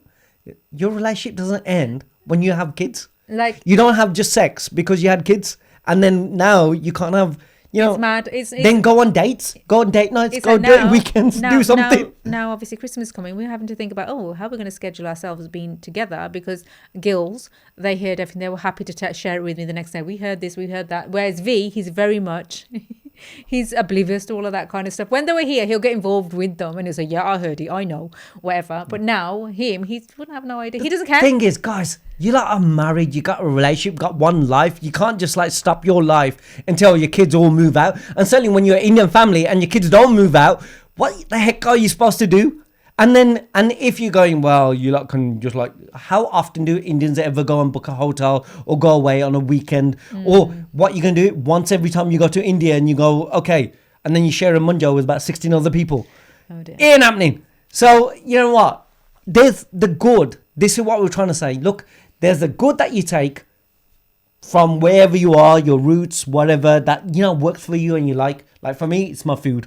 Your relationship doesn't end when you have kids. Like, You don't have just sex because you had kids, and then now you can't have. You know, it's mad. It's then go on dates, go on date nights, It's go like on weekends, do something. Now, obviously, Christmas is coming. We're having to think about, how we're going to schedule ourselves being together, because girls, they heard everything. They were happy to share it with me the next day. We heard this, we heard that. Whereas V, he's very much, he's oblivious to all of that kind of stuff. When they were here, he'll get involved with them and he'll say, yeah, I heard it, I know, whatever. But now, he wouldn't have no idea. He doesn't care. Thing is, guys, you lot are married, you got a relationship, got one life. You can't just like stop your life until your kids all move out. And certainly when you're an Indian family and your kids don't move out, what the heck are you supposed to do? And if you're going, well, you lot can just like, how often do Indians ever go and book a hotel or go away on a weekend? Or what you can do once every time you go to India and you go, okay, and then you share a munjo with about 16 other people. Oh dear. It ain't happening. So, you know what? There's the good. This is what we're trying to say. Look, there's the good that you take from wherever you are, your roots, whatever, that, you know, works for you and you like. Like for me, it's my food.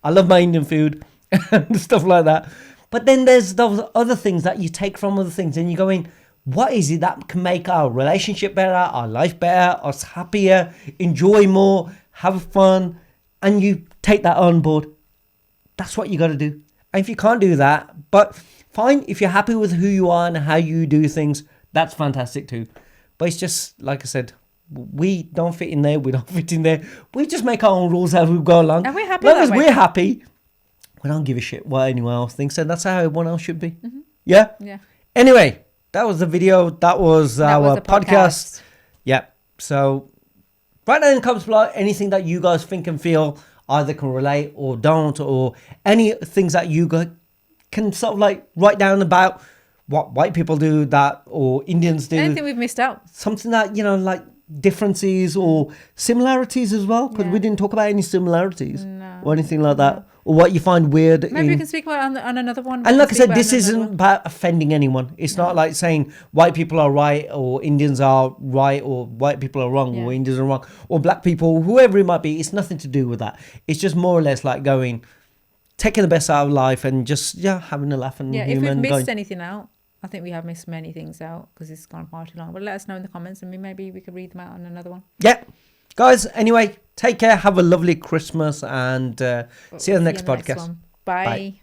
I love my Indian food and stuff like that. But then there's those other things that you take from other things and you're going, what is it that can make our relationship better, our life better, us happier, enjoy more, have fun, and you take that on board. That's what you got to do. And if you can't do that, but fine, if you're happy with who you are and how you do things, that's fantastic too. But it's just, like I said, we don't fit in there, we don't fit in there. We just make our own rules as we go along. And we're happy As long that as way. we're happy, we don't give a shit what anyone else thinks. And that's how everyone else should be. Yeah? Yeah. Anyway, that was the video. That was That our was the podcast. Yeah. So, right now in the comments below, anything that you guys think and feel either can relate or don't, or any things that you guys can sort of like write down about what white people do that, or Indians do. Anything we've missed out. Something that, you know, like differences or similarities as well, because we Yeah. didn't talk about any similarities No. or anything like that. or what you find weird. Maybe we can speak about it on another one. And like I said, this isn't about offending anyone. It's not like saying white people are right or Indians are right or white people are wrong or Indians are wrong or black people, whoever it might be. It's nothing to do with that. It's just more or less like going, taking the best out of life and just having a laugh and if we've missed anything out, I think we have missed many things out because it's gone far too long. But let us know in the comments and maybe we could read them out on another one. Yeah. Guys, anyway, take care. Have a lovely Christmas and see you in the next podcast. Bye.